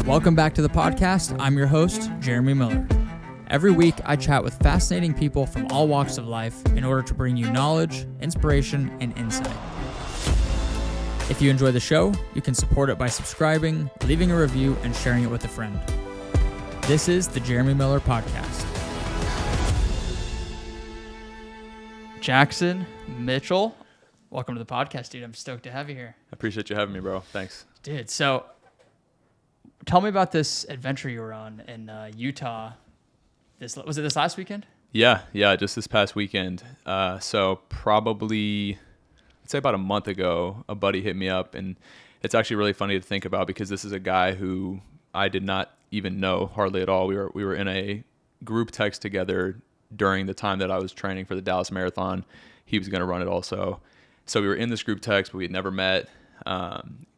Welcome back to the podcast. I'm your host, Jeremy Miller. Every week, I chat with fascinating people from all walks of life in order to bring you knowledge, inspiration, and insight. If you enjoy the show, you can support it by subscribing, leaving a review, and sharing it with a friend. This is the Jeremy Miller Podcast. Jackson Mitchell, welcome to the podcast, dude. I'm stoked to have you here. I appreciate you having me, bro. Thanks. Dude, so tell me about this adventure you were on in Utah. Was it this last weekend? Yeah, just this past weekend. So probably, I'd say about a month ago, a buddy hit me up, and it's actually really funny to think about because this is a guy who I did not even know hardly at all. We were in a group text together during the time that I was training for the Dallas Marathon. He was going to run it also. So we were in this group text, but we had never met,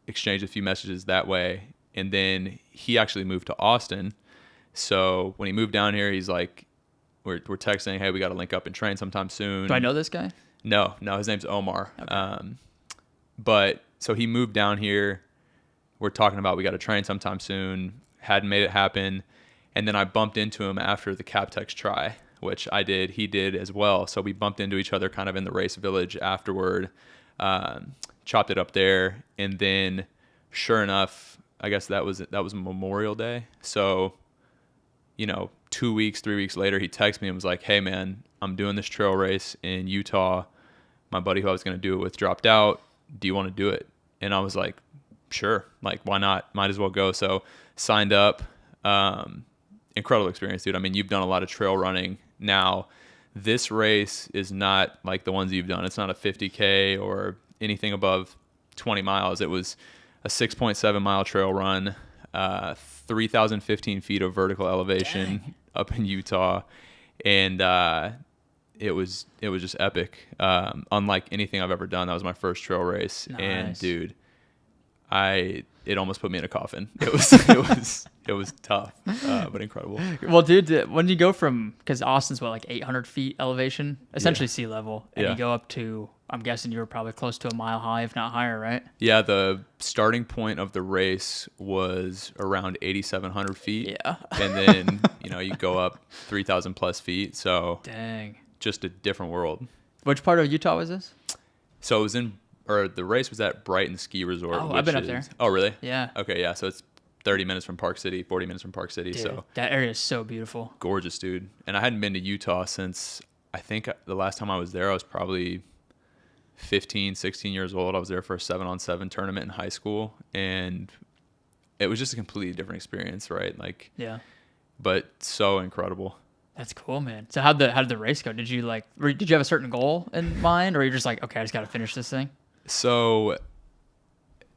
exchanged a few messages that way. And then he actually moved to Austin. So when he moved down here, he's like, we're texting, hey, we got to link up and train sometime soon. Do I know this guy? No, his name's Omar. Okay. But so he moved down here. We're talking about we got to train sometime soon. Hadn't made it happen. And then I bumped into him after the Captex try, which I did. He did as well. So we bumped into each other kind of in the race village afterward, chopped it up there. And then sure enough, I guess that was Memorial Day. So, 3 weeks later, he texted me and was like, hey man, I'm doing this trail race in Utah. My buddy who I was going to do it with dropped out. Do you want to do it? And I was like, sure. Like, why not? Might as well go. So signed up. Incredible experience, dude. I mean, you've done a lot of trail running. Now, this race is not like the ones you've done. It's not a 50K or anything above 20 miles. It was a 6.7 mile trail run, 3,015 feet of vertical elevation. Dang. Up in Utah. And it was just epic. Unlike anything I've ever done. That was my first trail race. Nice. And dude, it almost put me in a coffin. It was tough, but incredible. Well, dude, when you go from, because Austin's like 800 feet elevation, essentially sea level, and you go up to, I'm guessing you were probably close to a mile high, if not higher, right? Yeah, the starting point of the race was around 8,700 feet. Yeah. And then, you go up 3,000 plus feet. So dang, just a different world. Which part of Utah was this? So it was the race was at Brighton Ski Resort. Oh, I've been up there. Oh, really? Yeah. Okay, yeah. So it's 30 minutes from Park City, 40 minutes from Park City. Dude, so that area is so beautiful. Gorgeous, dude. And I hadn't been to Utah since, I think the last time I was there, I was probably 15, 16 years old. I was there for a 7-on-7 tournament in high school. And it was just a completely different experience, right? Like, yeah. But so incredible. That's cool, man. So how did the race go? Did you have a certain goal in mind, or you're just like, okay, I just got to finish this thing? So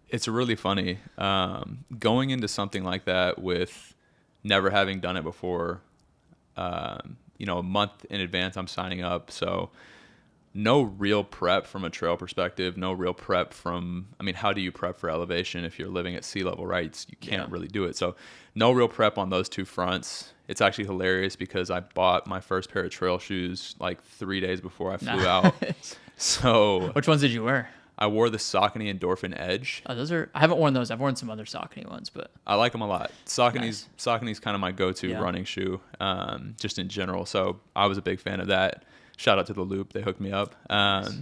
it's really funny going into something like that with never having done it before. A month in advance, I'm signing up. So no real prep from a trail perspective. No real prep how do you prep for elevation if you're living at sea level, right? You can't really do it. So no real prep on those two fronts. It's actually hilarious because I bought my first pair of trail shoes like 3 days before I flew out. So which ones did you wear? I wore the Saucony Endorphin Edge. Oh, I haven't worn those. I've worn some other Saucony ones, but I like them a lot. Saucony's nice. Kind of my go-to running shoe, just in general. So I was a big fan of that. Shout out to the Loop. They hooked me up. Nice.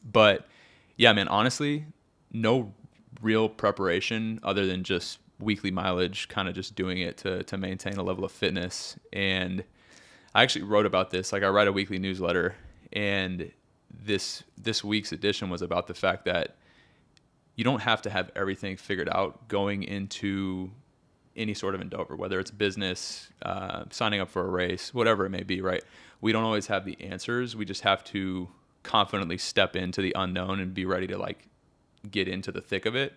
But yeah, man, honestly, no real preparation other than just weekly mileage, kind of just doing it to maintain a level of fitness. And I actually wrote about this. Like, I write a weekly newsletter, and this week's edition was about the fact that you don't have to have everything figured out going into any sort of endeavor, whether it's business, signing up for a race, whatever it may be, right? We don't always have the answers. We just have to confidently step into the unknown and be ready to get into the thick of it.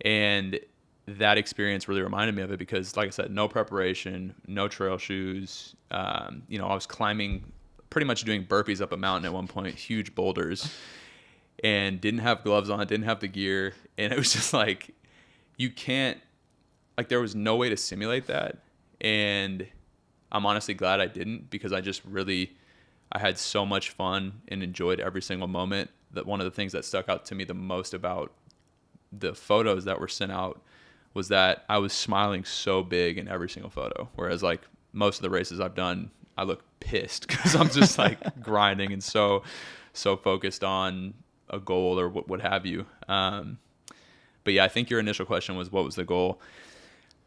And that experience really reminded me of it because, like I said, no preparation, no trail shoes. I was climbing, pretty much doing burpees up a mountain at one point, huge boulders, and didn't have gloves on, didn't have the gear. And it was just like, there was no way to simulate that. And I'm honestly glad I didn't, because I had so much fun and enjoyed every single moment. That one of the things that stuck out to me the most about the photos that were sent out was that I was smiling so big in every single photo. Whereas like most of the races I've done, I look pissed because I'm just like grinding and so focused on a goal or what have you. But yeah, I think your initial question was, what was the goal?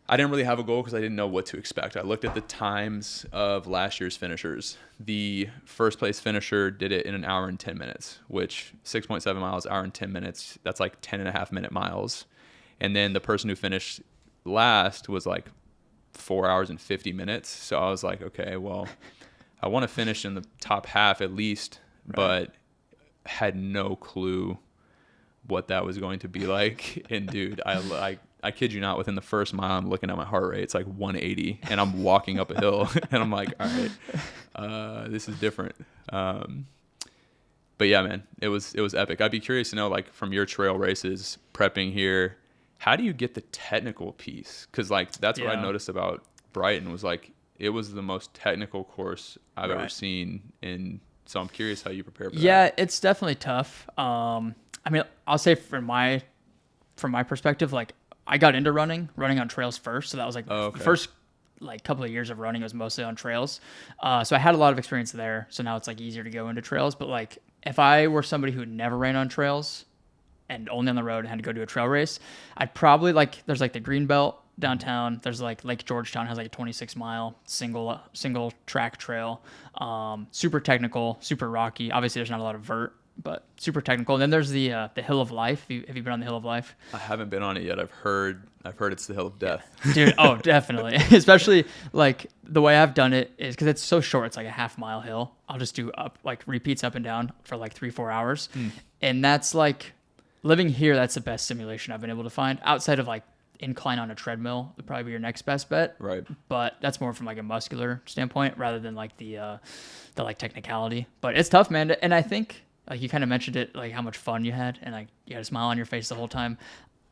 I didn't really have a goal because I didn't know what to expect. I looked at the times of last year's finishers. The first place finisher did it in an hour and 10 minutes, which 6.7 miles, hour and 10 minutes, that's like 10 and a half minute miles. And then the person who finished last was like 4 hours and 50 minutes. So I was like, okay, well, I want to finish in the top half at least, but had no clue what that was going to be like. And dude, I kid you not, within the first mile, I'm looking at my heart rate. It's like 180 and I'm walking up a hill and I'm like, all right, this is different. But yeah, man, it was epic. I'd be curious to know, like, from your trail races, prepping here, how do you get the technical piece? Cause like, that's what I noticed about Brighton was like, it was the most technical course I've ever seen. And so I'm curious how you prepare for that. Yeah, it's definitely tough. I mean, I'll say from my perspective, like I got into running on trails first. So that was like the first like couple of years of running was mostly on trails. So I had a lot of experience there. So now it's like easier to go into trails. But like if I were somebody who never ran on trails and only on the road and had to go do a trail race, I'd probably like, there's like the Greenbelt downtown. There's like Lake Georgetown has like a 26-mile single track trail. Super technical, super rocky. Obviously there's not a lot of vert, but super technical. And then there's the Hill of Life. Have you been on the Hill of Life? I haven't been on it yet. I've heard it's the Hill of Death. Dude, oh, definitely. Especially like the way I've done it is because it's so short. It's like a half-mile hill. I'll just do repeats up and down for like 3-4 hours. And that's like living here. That's the best simulation I've been able to find outside of like incline on a treadmill would probably be your next best bet. Right. But that's more from like a muscular standpoint rather than like the like technicality. But it's tough, man. And I think, like you kind of mentioned it, like how much fun you had and like you had a smile on your face the whole time.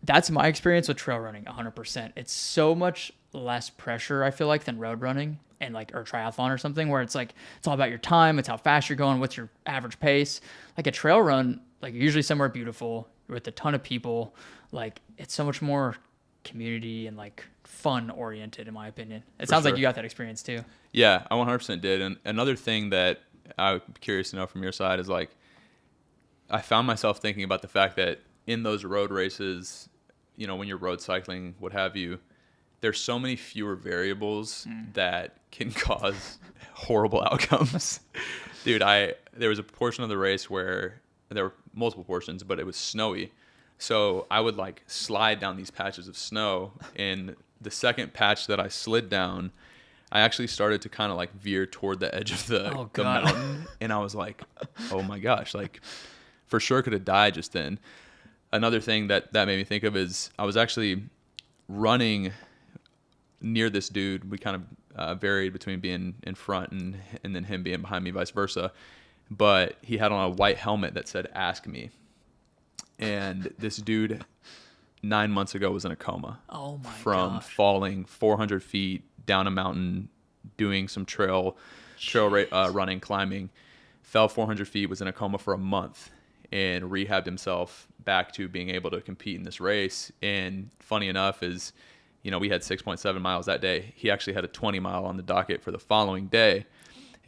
That's my experience with trail running 100%. It's so much less pressure, I feel like, than road running and like, or triathlon or something where it's like, it's all about your time. It's how fast you're going. What's your average pace? Like a trail run, like you're usually somewhere beautiful. You're with a ton of people. Like it's so much more community and like fun oriented in my opinion. It sounds like you got that experience too. Yeah, I 100% did. And another thing that I'm curious to know from your side is like, I found myself thinking about the fact that in those road races, you know, when you're road cycling, what have you, there's so many fewer variables that can cause horrible outcomes. Dude, there was a portion of the race where there were multiple portions, but it was snowy. So I would like slide down these patches of snow, and the second patch that I slid down, I actually started to kind of like veer toward the edge of the mountain. And I was like, oh my gosh, like for sure could have died just then. Another thing that made me think of is I was actually running near this dude. We kind of varied between being in front and then him being behind me, vice versa. But he had on a white helmet that said, "Ask me." And this dude 9 months ago was in a coma. Oh my from falling 400 feet down a mountain, doing some trail running, climbing, fell 400 feet, was in a coma for a month, and rehabbed himself back to being able to compete in this race. And funny enough is, you know, we had 6.7 miles that day. He actually had a 20 mile on the docket for the following day.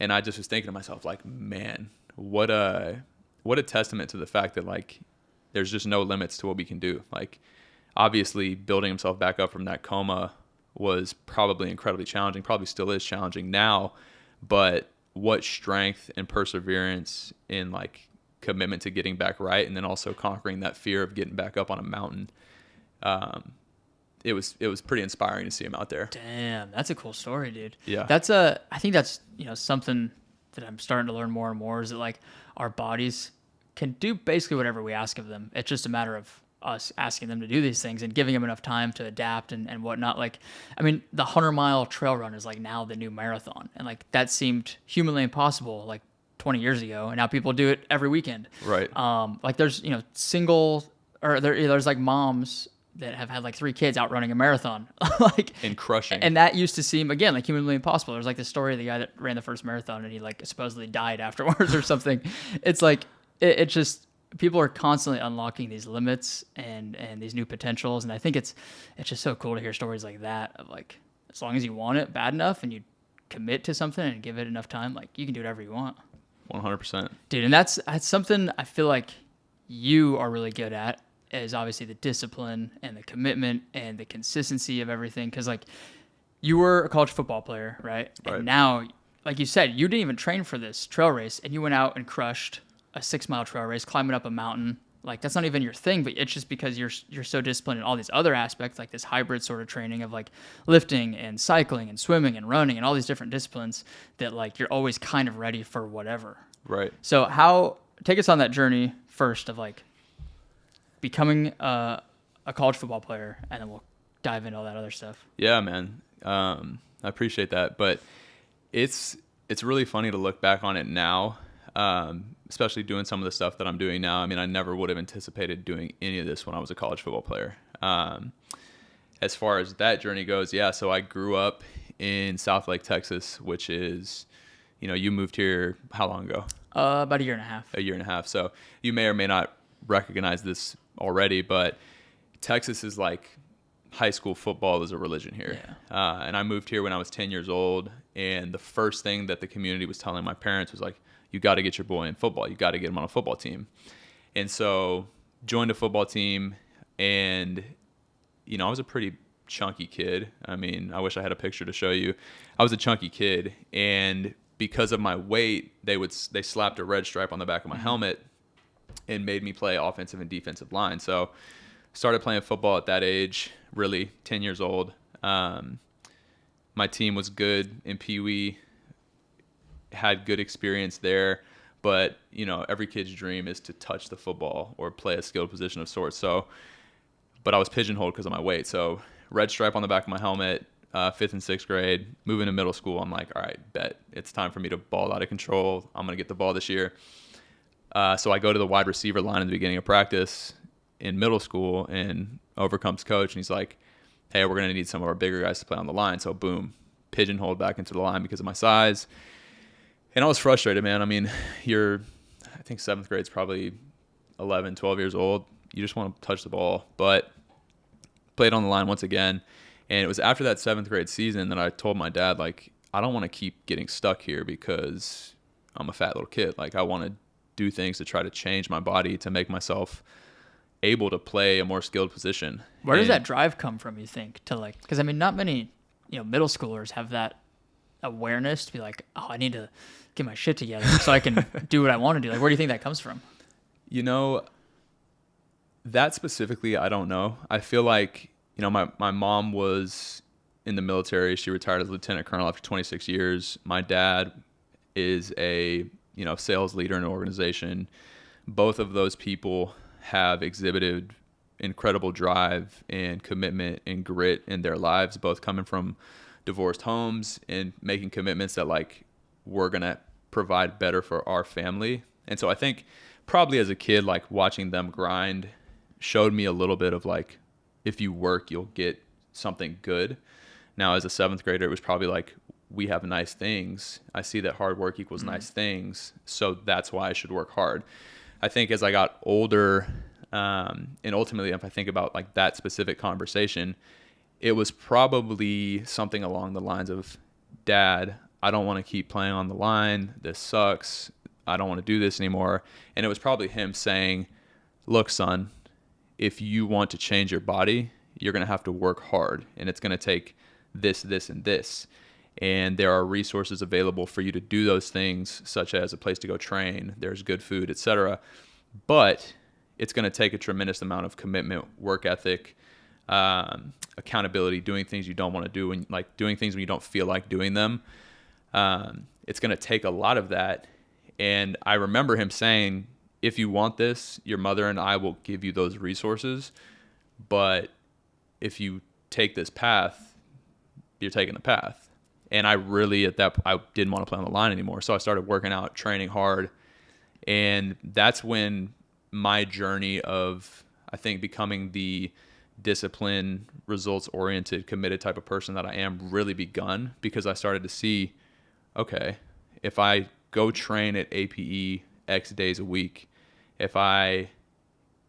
And I just was thinking to myself, like, man, what a testament to the fact that like, there's just no limits to what we can do. Like, obviously building himself back up from that coma was probably incredibly challenging, probably still is challenging now, but what strength and perseverance and like commitment to getting back right, and then also conquering that fear of getting back up on a mountain. It was pretty inspiring to see him out there. Damn, that's a cool story, dude. Yeah. I think that's, you know, something that I'm starting to learn more and more is that like our bodies can do basically whatever we ask of them. It's just a matter of us asking them to do these things and giving them enough time to adapt and whatnot. Like, I mean, the 100-mile trail run is like now the new marathon. And like that seemed humanly impossible like 20 years ago. And now people do it every weekend. Right. Like there's, you know, there's like moms that have had like 3 kids out running a marathon. Like and crushing. And that used to seem, again, like humanly impossible. There's like the story of the guy that ran the first marathon and he like supposedly died afterwards or something. It's like, it just, people are constantly unlocking these limits and these new potentials. And I think it's just so cool to hear stories like that of like, as long as you want it bad enough and you commit to something and give it enough time, like you can do whatever you want. 100%. Dude, and that's something I feel like you are really good at, is obviously the discipline and the commitment and the consistency of everything. Because like you were a college football player, right? And now, like you said, you didn't even train for this trail race, and you went out and crushed a 6-mile trail race, climbing up a mountain. Like that's not even your thing, but it's just because you're so disciplined in all these other aspects, like this hybrid sort of training of like lifting and cycling and swimming and running and all these different disciplines, that like you're always kind of ready for whatever. Right. So take us on that journey first of like becoming a college football player, and then we'll dive into all that other stuff. Yeah, man. I appreciate that, but it's really funny to look back on it now. Especially doing some of the stuff that I'm doing now. I mean, I never would have anticipated doing any of this when I was a college football player. As far as that journey goes, yeah, so I grew up in South Lake, Texas, which is, you moved here how long ago? About a year and a half. A year and a half. So you may or may not recognize this already, but Texas is like high school football is a religion here. Yeah. And I moved here when I was 10 years old, and the first thing that the community was telling my parents was like, you got to get your boy in football. You got to get him on a football team. And so joined a football team, and, I was a pretty chunky kid. I mean, I wish I had a picture to show you. I was a chunky kid, and because of my weight, they slapped a red stripe on the back of my helmet and made me play offensive and defensive line. So started playing football at that age, really 10 years old. My team was good in Pee Wee. Had good experience there, but every kid's dream is to touch the football or play a skilled position of sorts. So, but I was pigeonholed because of my weight. So red stripe on the back of my helmet, 5th and 6th grade, moving to middle school. I'm like, all right, bet it's time for me to ball out of control. I'm going to get the ball this year. So I go to the wide receiver line at the beginning of practice in middle school, and over comes coach, and he's like, hey, we're going to need some of our bigger guys to play on the line. So boom, pigeonholed back into the line because of my size. And I was frustrated, man. I mean, I think 7th grade's probably 11, 12 years old. You just want to touch the ball. But played on the line once again. And it was after that 7th grade season that I told my dad, like, I don't want to keep getting stuck here because I'm a fat little kid. Like, I want to do things to try to change my body to make myself able to play a more skilled position. Where does that drive come from, you think? To like, because I mean, not many, middle schoolers have that awareness to be like, oh, I need to get my shit together so I can do what I want to do. Like, where do you think that comes from? That specifically, I don't know. I feel like, my mom was in the military. She retired as a lieutenant colonel after 26 years. My dad is a, sales leader in an organization. Both of those people have exhibited incredible drive and commitment and grit in their lives, both coming from divorced homes and making commitments that like we're going to provide better for our family. And so I think probably as a kid, like watching them grind showed me a little bit of like, if you work, you'll get something good. Now as a 7th grader, it was probably like, we have nice things. I see that hard work equals nice things. So that's why I should work hard. I think as I got older, and ultimately if I think about like that specific conversation, it was probably something along the lines of, Dad, I don't want to keep playing on the line. This sucks. I don't want to do this anymore. And it was probably him saying, look, son, if you want to change your body, you're going to have to work hard, and it's going to take this, this, and this. And there are resources available for you to do those things, such as a place to go train, there's good food, etc. But it's going to take a tremendous amount of commitment, work ethic, accountability, doing things you don't want to do, and like doing things when you don't feel like doing them. It's going to take a lot of that. And I remember him saying, if you want this, your mother and I will give you those resources. But if you take this path, you're taking the path. And I really, I didn't want to play on the line anymore. So I started working out, training hard. And that's when my journey of, I think, becoming the disciplined, results-oriented, committed type of person that I am really begun, because I started to see, okay, if I go train at APE X days a week, if I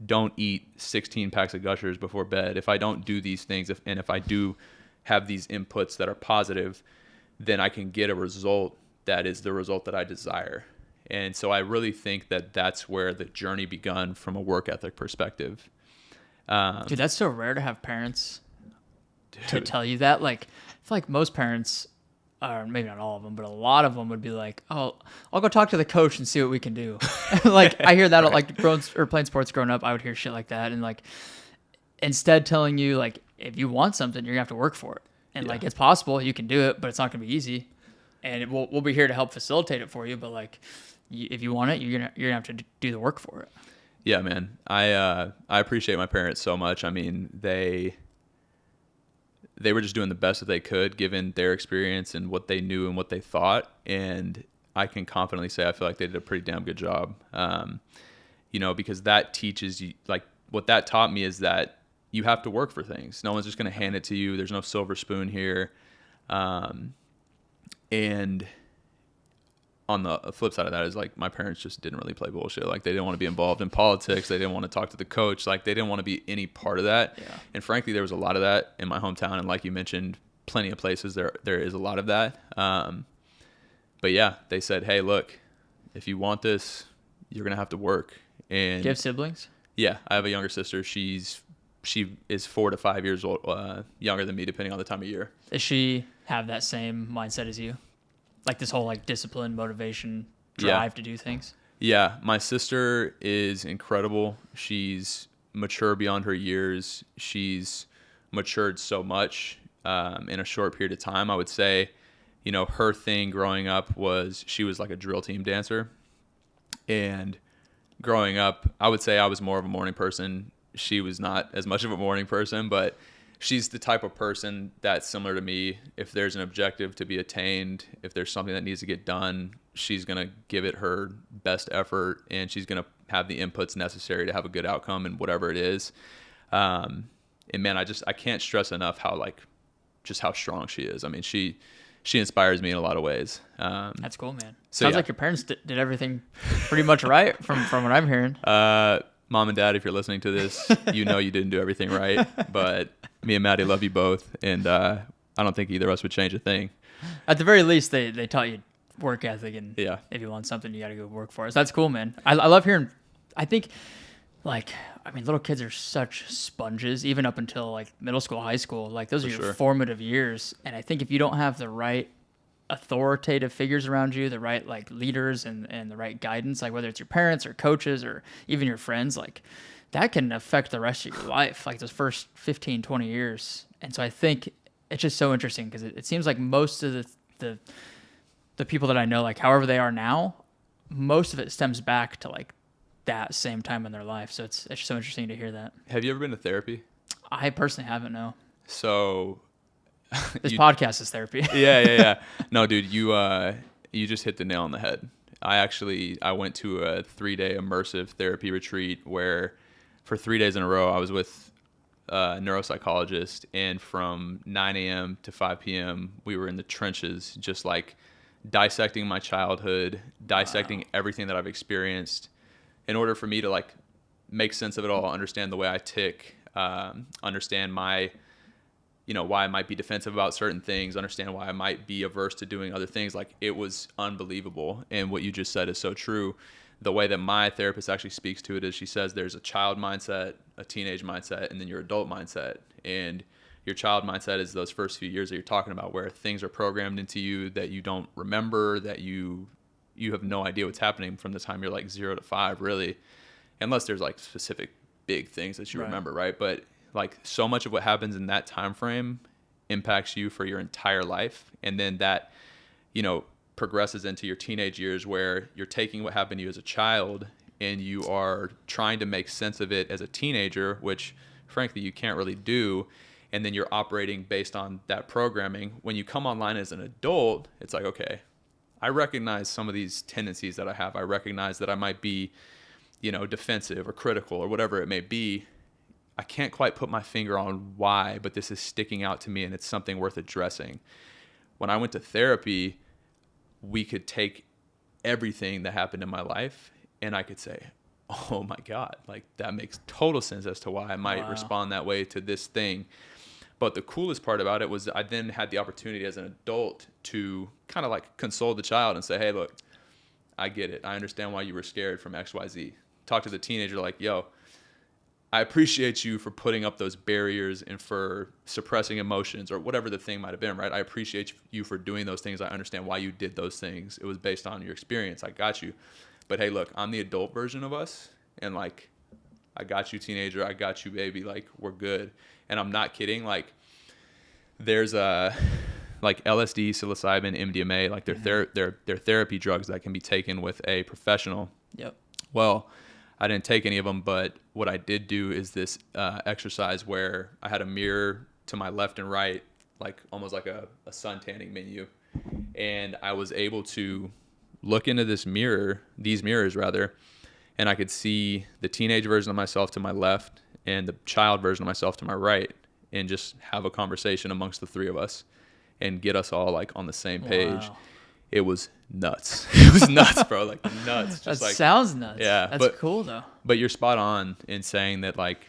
don't eat 16 packs of Gushers before bed, if I don't do these things, and if I do have these inputs that are positive, then I can get a result that is the result that I desire. And so I really think that that's where the journey begun from a work ethic perspective. Dude, that's so rare to have parents to tell you that. Like, I feel like most parents, or maybe not all of them, but a lot of them would be like, "Oh, I'll go talk to the coach and see what we can do." Like, I hear that like playing sports growing up. I would hear shit like that, and like instead telling you like, if you want something, you're gonna have to work for it, and like it's possible you can do it, but it's not gonna be easy, and we'll be here to help facilitate it for you. But like, if you want it, you're gonna have to do the work for it. Yeah, man. I appreciate my parents so much. I mean, they were just doing the best that they could given their experience and what they knew and what they thought. And I can confidently say I feel like they did a pretty damn good job. Because that teaches you, like, what that taught me is that you have to work for things. No one's just going to hand it to you. There's no silver spoon here. And on the flip side of that is like my parents just didn't really play bullshit. Like they didn't want to be involved in politics. They didn't want to talk to the coach. Like they didn't want to be any part of that. Yeah. And frankly, there was a lot of that in my hometown. And like you mentioned, plenty of places there is a lot of that. But yeah, they said, hey, look, if you want this, you're going to have to work. And do you have siblings? Yeah, I have a younger sister. She is 4 to 5 years old, younger than me, depending on the time of year. Does she have that same mindset as you? Like this whole like discipline, motivation, drive to do things? Yeah, my sister is incredible. She's mature beyond her years. She's matured so much in a short period of time. I would say, her thing growing up was she was like a drill team dancer. And growing up, I would say I was more of a morning person. She was not as much of a morning person, but she's the type of person that's similar to me. If there's an objective to be attained, if there's something that needs to get done, she's going to give it her best effort, and she's going to have the inputs necessary to have a good outcome in whatever it is. And man, I can't stress enough how how strong she is. I mean, she inspires me in a lot of ways. That's cool, man. Sounds like your parents did everything pretty much right from what I'm hearing. Mom and Dad, if you're listening to this, you didn't do everything right, but me and Maddie love you both, and I don't think either of us would change a thing. At the very least, they taught you work ethic, and if you want something, you got to go work for it. So that's cool, man. I love hearing. I think, little kids are such sponges, even up until like middle school, high school. Like those are your formative years, and I think if you don't have the right authoritative figures around you, the right like leaders and the right guidance, like whether it's your parents or coaches or even your friends, like that can affect the rest of your life, like those first 15, 20 years. And so I think it's just so interesting because it seems like most of the people that I know, like however they are now, most of it stems back to like that same time in their life. So it's just so interesting to hear that. Have you ever been to therapy? I personally haven't, no. So this podcast is therapy. Yeah. No, dude, you just hit the nail on the head. I went to a 3-day immersive therapy retreat where for 3 days in a row I was with a neuropsychologist, and from 9 a.m. to 5 p.m. we were in the trenches, just like dissecting my childhood, dissecting everything that I've experienced in order for me to like make sense of it all, understand the way I tick, understand my why I might be defensive about certain things, understand why I might be averse to doing other things. Like it was unbelievable. And what you just said is so true. The way that my therapist actually speaks to it is she says there's a child mindset, a teenage mindset, and then your adult mindset. And your child mindset is those first few years that you're talking about where things are programmed into you that you don't remember, that you have no idea what's happening from the time you're like 0 to 5 really, unless there's like specific big things that you remember, right? But like so much of what happens in that time frame impacts you for your entire life. And then that, progresses into your teenage years where you're taking what happened to you as a child and you are trying to make sense of it as a teenager, which frankly you can't really do. And then you're operating based on that programming. When you come online as an adult, it's like, okay, I recognize some of these tendencies that I have. I recognize that I might be, defensive or critical or whatever it may be. I can't quite put my finger on why, but this is sticking out to me and it's something worth addressing. When I went to therapy, we could take everything that happened in my life and I could say, oh my God, like that makes total sense as to why I might respond that way to this thing. But the coolest part about it was I then had the opportunity as an adult to kind of like console the child and say, hey, look, I get it. I understand why you were scared from XYZ. Talk to the teenager like, yo, I appreciate you for putting up those barriers and for suppressing emotions or whatever the thing might have been, right? I appreciate you for doing those things. I understand why you did those things. It was based on your experience. I got you. But hey, look, I'm the adult version of us. And like, I got you, teenager. I got you, baby. Like, we're good. And I'm not kidding. Like, there's like LSD, psilocybin, MDMA, like they're therapy drugs that can be taken with a professional. Yep. Well, I didn't take any of them, but what I did do is this exercise where I had a mirror to my left and right, like almost like a sun tanning menu. And I was able to look into these mirrors rather, and I could see the teenage version of myself to my left and the child version of myself to my right, and just have a conversation amongst the three of us and get us all like on the same page. Wow. It was nuts. It was nuts, bro. Like nuts. Just that like, sounds nuts. Yeah. That's cool though. But you're spot on in saying that like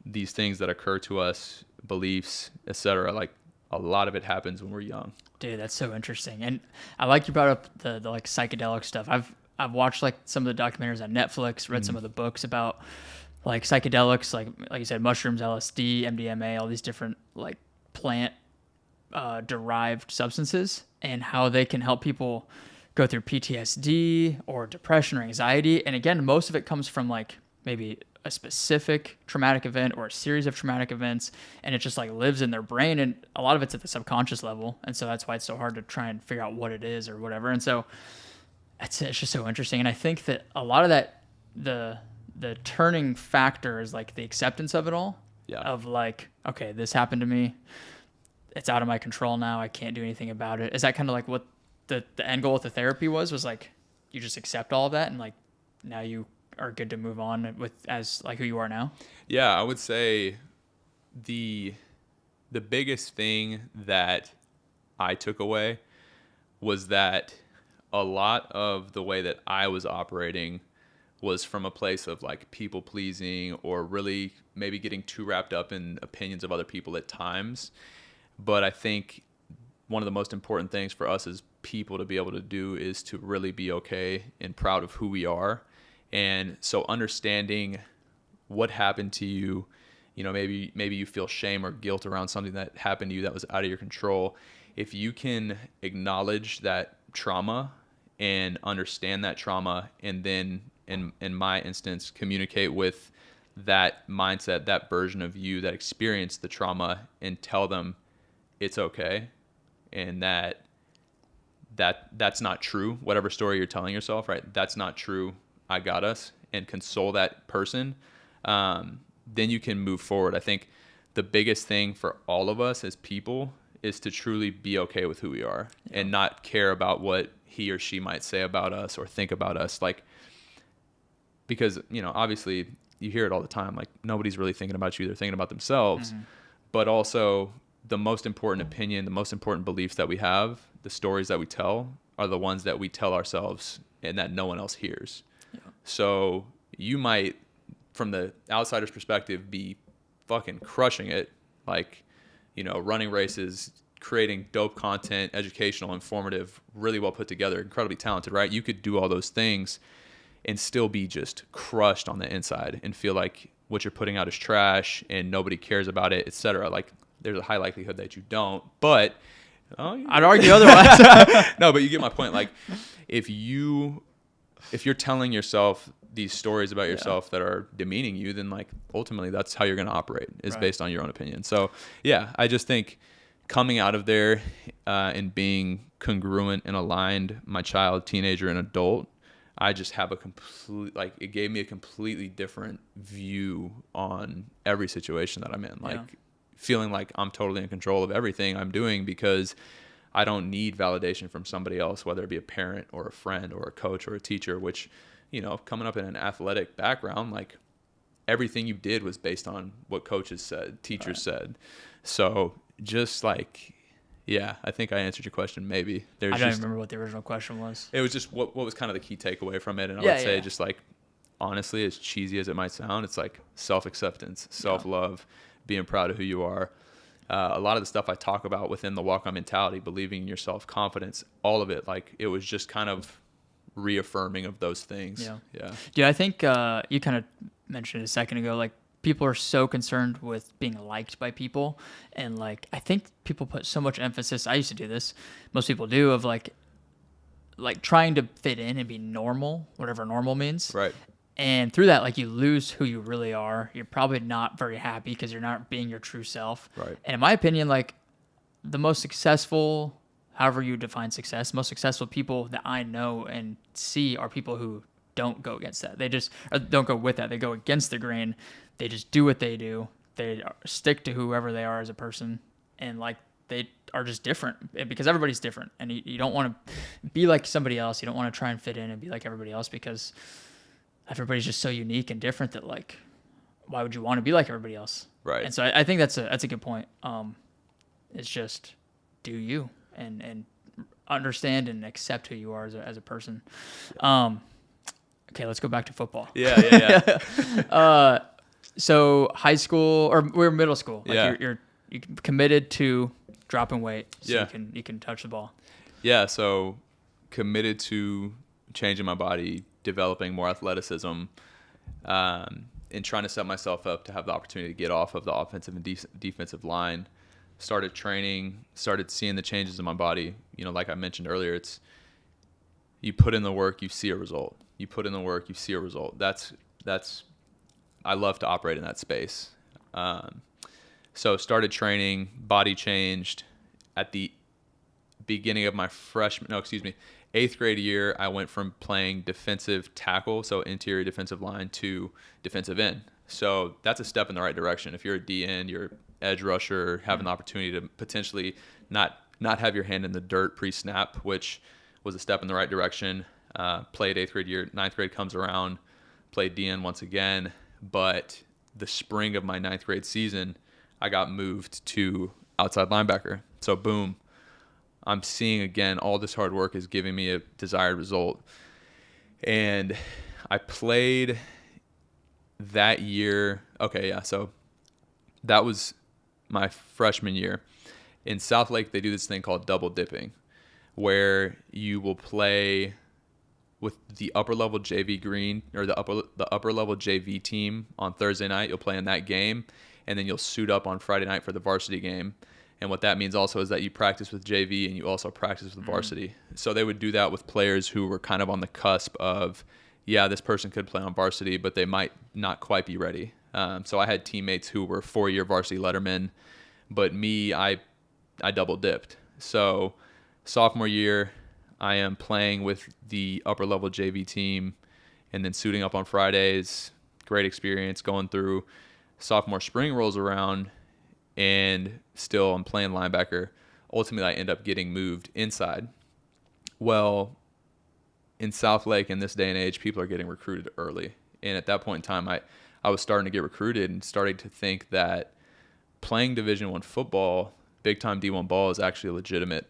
these things that occur to us, beliefs, etc., like a lot of it happens when we're young. Dude, that's so interesting. And I like you brought up the like psychedelic stuff. I've watched like some of the documentaries on Netflix, read some of the books about like psychedelics, like you said, mushrooms, LSD, MDMA, all these different like plant derived substances, and how they can help people go through PTSD or depression or anxiety. And again, most of it comes from like maybe a specific traumatic event or a series of traumatic events, and it just like lives in their brain, and a lot of it's at the subconscious level, and so that's why it's so hard to try and figure out what it is or whatever. And so it's just so interesting. And I think that a lot of that, the turning factor is like the acceptance of it all. Yeah. Of like, okay, this happened to me, it's out of my control now, I can't do anything about it. Is that kind of like what the end goal with the therapy was like, you just accept all of that and like now you are good to move on with as like who you are now? Yeah, I would say the biggest thing that I took away was that a lot of the way that I was operating was from a place of like people pleasing or really maybe getting too wrapped up in opinions of other people at times. But I think one of the most important things for us as people to be able to do is to really be okay and proud of who we are. And so understanding what happened to you, you know, maybe you feel shame or guilt around something that happened to you that was out of your control. If you can acknowledge that trauma and understand that trauma, and then in my instance, communicate with that mindset, that version of you that experienced the trauma, and tell them it's okay, and that's not true. Whatever story you're telling yourself, right? That's not true. I got us, and console that person. Then you can move forward. I think the biggest thing for all of us as people is to truly be okay with who we are, and not care about what he or she might say about us or think about us. Like, because, you know, obviously you hear it all the time, like nobody's really thinking about you. They're thinking about themselves. But also the most important opinion, the most important beliefs that we have, the stories that we tell are the ones that we tell ourselves and that no one else hears. So you might, from the outsider's perspective, be fucking crushing it, like, you know, running races, creating dope content, educational, informative, really well put together, incredibly talented, right? You could do all those things and still be just crushed on the inside and feel like what you're putting out is trash and nobody cares about it, etc. Like, there's a high likelihood that you don't, but I'd argue otherwise. No, but you get my point. Like, if you're telling yourself these stories about yourself that are demeaning you, then like ultimately that's how you're going to operate, is based on your own opinion. So yeah, I just think coming out of there and being congruent and aligned, my child, teenager, and adult, I just have it gave me a completely different view on every situation that I'm in. Like, feeling like I'm totally in control of everything I'm doing because I don't need validation from somebody else, whether it be a parent or a friend or a coach or a teacher, which, you know, coming up in an athletic background, like everything you did was based on what coaches said, teachers said. So just like, yeah, I think I answered your question. Maybe I don't even remember what the original question was. It was just what was kind of the key takeaway from it. And I would say just like honestly, as cheesy as it might sound, it's like self-acceptance, self-love, being proud of who you are. A lot of the stuff I talk about within the walk-on mentality, believing in yourself, confidence, all of it, like it was just kind of reaffirming of those things. Yeah, I think you kind of mentioned it a second ago, like people are so concerned with being liked by people, and like I think people put so much emphasis, I used to do this, most people do, of like trying to fit in and be normal, whatever normal means. Right. And through that, like you lose who you really are. You're probably not very happy because you're not being your true self. Right. And in my opinion, like the most successful, however you define success, most successful people that I know and see are people who don't go against that. They just don't go with that. They go against the grain. They just do what they do. They stick to whoever they are as a person. And like they are just different because everybody's different. And you don't want to be like somebody else. You don't want to try and fit in and be like everybody else because everybody's just so unique and different that like, why would you want to be like everybody else? Right. And so I think that's a good point. It's just do you and understand and accept who you are as a person. Okay, let's go back to football. Yeah. So high school or we're middle school. Like Yeah. you committed to dropping weight so Yeah. you can touch the ball. Yeah. So committed to changing my body, developing more athleticism, and trying to set myself up to have the opportunity to get off of the offensive and defensive line. Started training, started seeing the changes in my body. You know, like I mentioned earlier, it's you put in the work, you see a result. You put in the work, you see a result. That's I love to operate in that space. So started training, body changed. At the beginning of my 8th grade year, I went from playing defensive tackle, so interior defensive line, to defensive end. So that's a step in the right direction. If you're a D end, you're edge rusher, having the opportunity to potentially not have your hand in the dirt pre-snap, which was a step in the right direction. Played 8th grade year, 9th grade comes around, played D end once again. But the spring of my 9th grade season, I got moved to outside linebacker. So boom, I'm seeing again all this hard work is giving me a desired result. And I played that year. Okay, yeah. So that was my freshman year. In South Lake, they do this thing called double dipping, where you will play with the upper level JV green or the upper level JV team on Thursday night. You'll play in that game, and then you'll suit up on Friday night for the varsity game. And what that means also is that you practice with JV and you also practice with varsity. So they would do that with players who were kind of on the cusp of, yeah, this person could play on varsity, but they might not quite be ready. So I had teammates who were 4-year varsity lettermen, but me, I double dipped. So sophomore year, I am playing with the upper level JV team and then suiting up on Fridays. Great experience going through. Sophomore spring rolls around and still I'm playing linebacker. Ultimately, I end up getting moved inside. Well, in South Lake in this day and age, people are getting recruited early. And at that point in time, I was starting to get recruited and starting to think that playing Division I football, big-time D1 ball, is actually a legitimate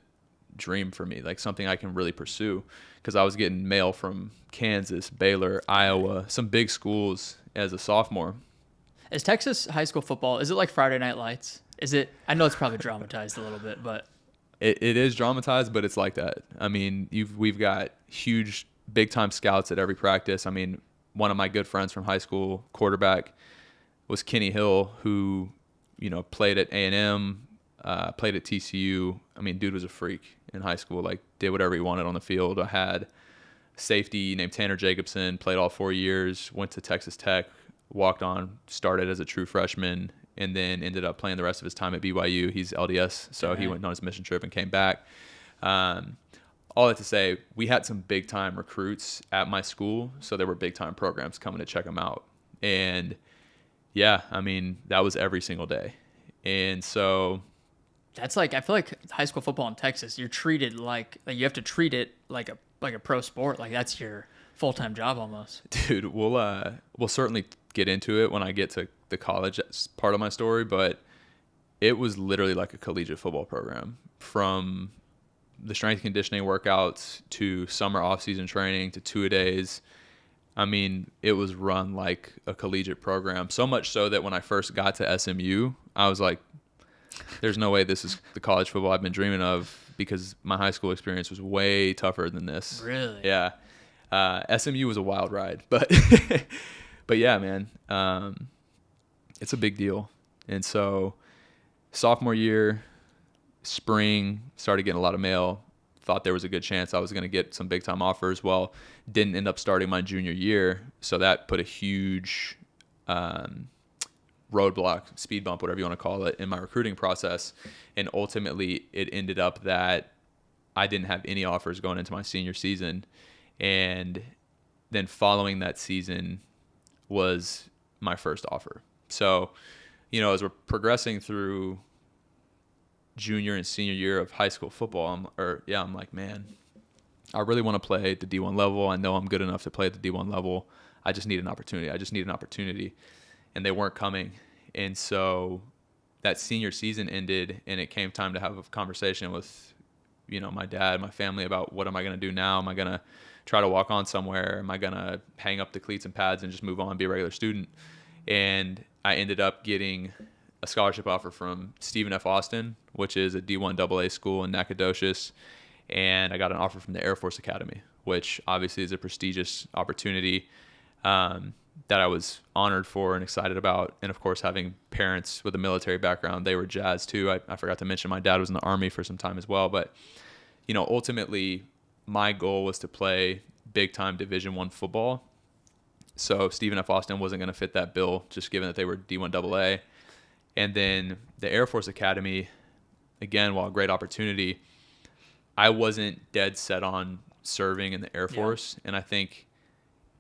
dream for me, like something I can really pursue, because I was getting mail from Kansas, Baylor, Iowa, some big schools as a sophomore. Is Texas high school football, is it like Friday Night Lights? Is it? I know it's probably dramatized a little bit, but it is dramatized, but it's like that. I mean, we've got huge, big-time scouts at every practice. I mean, one of my good friends from high school, quarterback, was Kenny Hill, who, you know, played at A&M, played at TCU. I mean, dude was a freak in high school, like did whatever he wanted on the field. I had safety named Tanner Jacobson, played all 4 years, went to Texas Tech, walked on, started as a true freshman, and then ended up playing the rest of his time at BYU. He's LDS, so he went on his mission trip and came back. All that to say, we had some big-time recruits at my school, so there were big-time programs coming to check them out. And, yeah, I mean, that was every single day. And so that's like, I feel like high school football in Texas, you're treated like you have to treat it like a pro sport. Like that's your full-time job almost. Dude, we'll certainly get into it when I get to the college part of my story, but it was literally like a collegiate football program, from the strength conditioning workouts to summer off-season training to two-a-days. I mean, it was run like a collegiate program, so much so that when I first got to SMU, I was like, there's no way this is the college football I've been dreaming of, because my high school experience was way tougher than this. Really? Yeah. SMU was a wild ride, but but yeah, man, it's a big deal. And so sophomore year, spring, started getting a lot of mail. Thought there was a good chance I was going to get some big time offers. Well, didn't end up starting my junior year, so that put a huge roadblock, speed bump, whatever you want to call it, in my recruiting process. And ultimately, it ended up that I didn't have any offers going into my senior season. And then following that season was my first offer. So, as we're progressing through junior and senior year of high school football, I'm like, man, I really want to play at the D1 level. I know I'm good enough to play at the D1 level. I just need an opportunity. And they weren't coming. And so that senior season ended, and it came time to have a conversation with, my dad, my family, about what am I going to do now? Am I going to try to walk on somewhere? Am I going to hang up the cleats and pads and just move on, be a regular student? And I ended up getting a scholarship offer from Stephen F. Austin, which is a D1 AA school in Nacogdoches. And I got an offer from the Air Force Academy, which obviously is a prestigious opportunity that I was honored for and excited about. And of course, having parents with a military background, they were jazzed too. I forgot to mention my dad was in the Army for some time as well. But, ultimately my goal was to play big time Division I football. So Stephen F. Austin wasn't going to fit that bill, just given that they were D1 AA. And then the Air Force Academy, again, while a great opportunity, I wasn't dead set on serving in the Air Force. And I think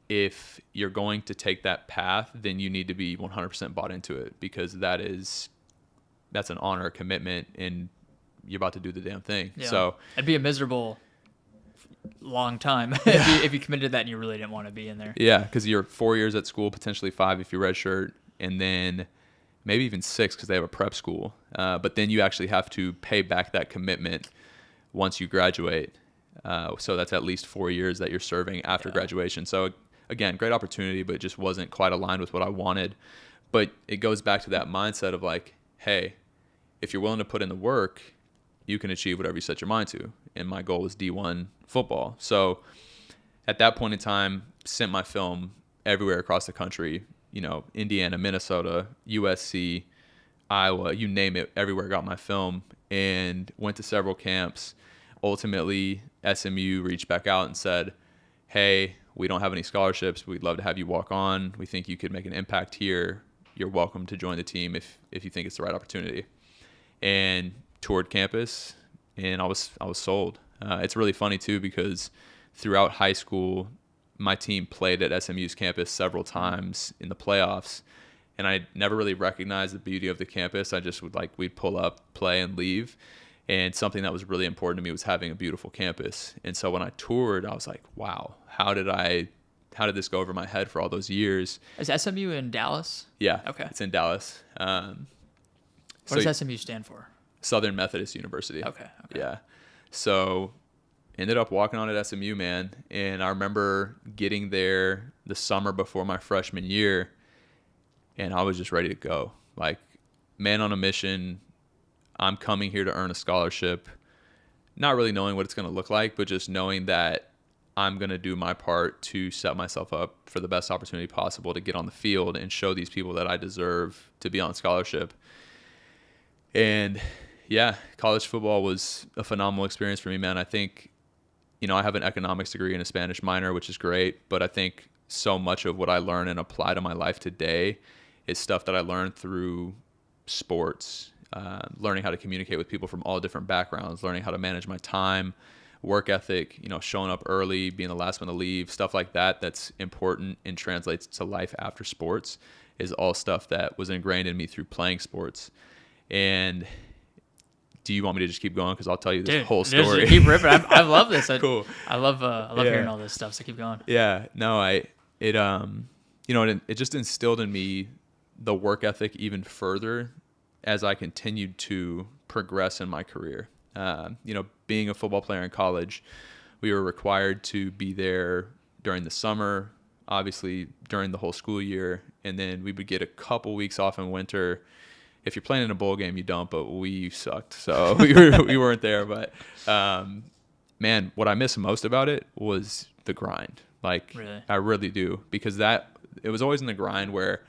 if you're going to take that path, then you need to be 100% bought into it, because that's an honor, a commitment, and you're about to do the damn thing. Yeah. So it'd be a miserable long time if you committed to that and you really didn't want to be in there. Yeah, because you're 4 years at school, potentially 5 if you redshirt, and then maybe even 6 because they have a prep school. But then you actually have to pay back that commitment once you graduate. So that's at least 4 years that you're serving after graduation. So again, great opportunity, but it just wasn't quite aligned with what I wanted. But it goes back to that mindset of like, hey, if you're willing to put in the work, you can achieve whatever you set your mind to. And my goal was D1 football. So at that point in time, sent my film everywhere across the country, Indiana, Minnesota, USC, Iowa, you name it, everywhere got my film, and went to several camps. Ultimately, SMU reached back out and said, hey, we don't have any scholarships. We'd love to have you walk on. We think you could make an impact here. You're welcome to join the team if you think it's the right opportunity. And toured campus, and I was sold. It's really funny too, because throughout high school, my team played at SMU's campus several times in the playoffs, and I never really recognized the beauty of the campus. I just we'd pull up, play, and leave. And something that was really important to me was having a beautiful campus. And so when I toured, I was like, wow, how did this go over my head for all those years? Is SMU in Dallas? Yeah. Okay. It's in Dallas. What does SMU stand for? Southern Methodist University. Okay. Yeah. So ended up walking on at SMU, man. And I remember getting there the summer before my freshman year, and I was just ready to go. Like, man on a mission. I'm coming here to earn a scholarship, not really knowing what it's going to look like, but just knowing that I'm going to do my part to set myself up for the best opportunity possible to get on the field and show these people that I deserve to be on scholarship. And yeah, college football was a phenomenal experience for me, man. I think, I have an economics degree and a Spanish minor, which is great, but I think so much of what I learn and apply to my life today is stuff that I learned through sports. Learning how to communicate with people from all different backgrounds, learning how to manage my time, work ethic, showing up early, being the last one to leave, stuff like that that's important and translates to life after sports is all stuff that was ingrained in me through playing sports. And do you want me to just keep going? Because I'll tell you this whole story. Keep ripping. I love this. Cool. I love hearing all this stuff, so keep going. Yeah. No, it just instilled in me the work ethic even further as I continued to progress in my career. Being a football player in college, we were required to be there during the summer, obviously during the whole school year, and then we would get a couple weeks off in winter. If you're playing in a bowl game, you don't, but we sucked, so we weren't there. But man, what I miss most about it was the grind. Like, really? I really do, because it was always in the grind where,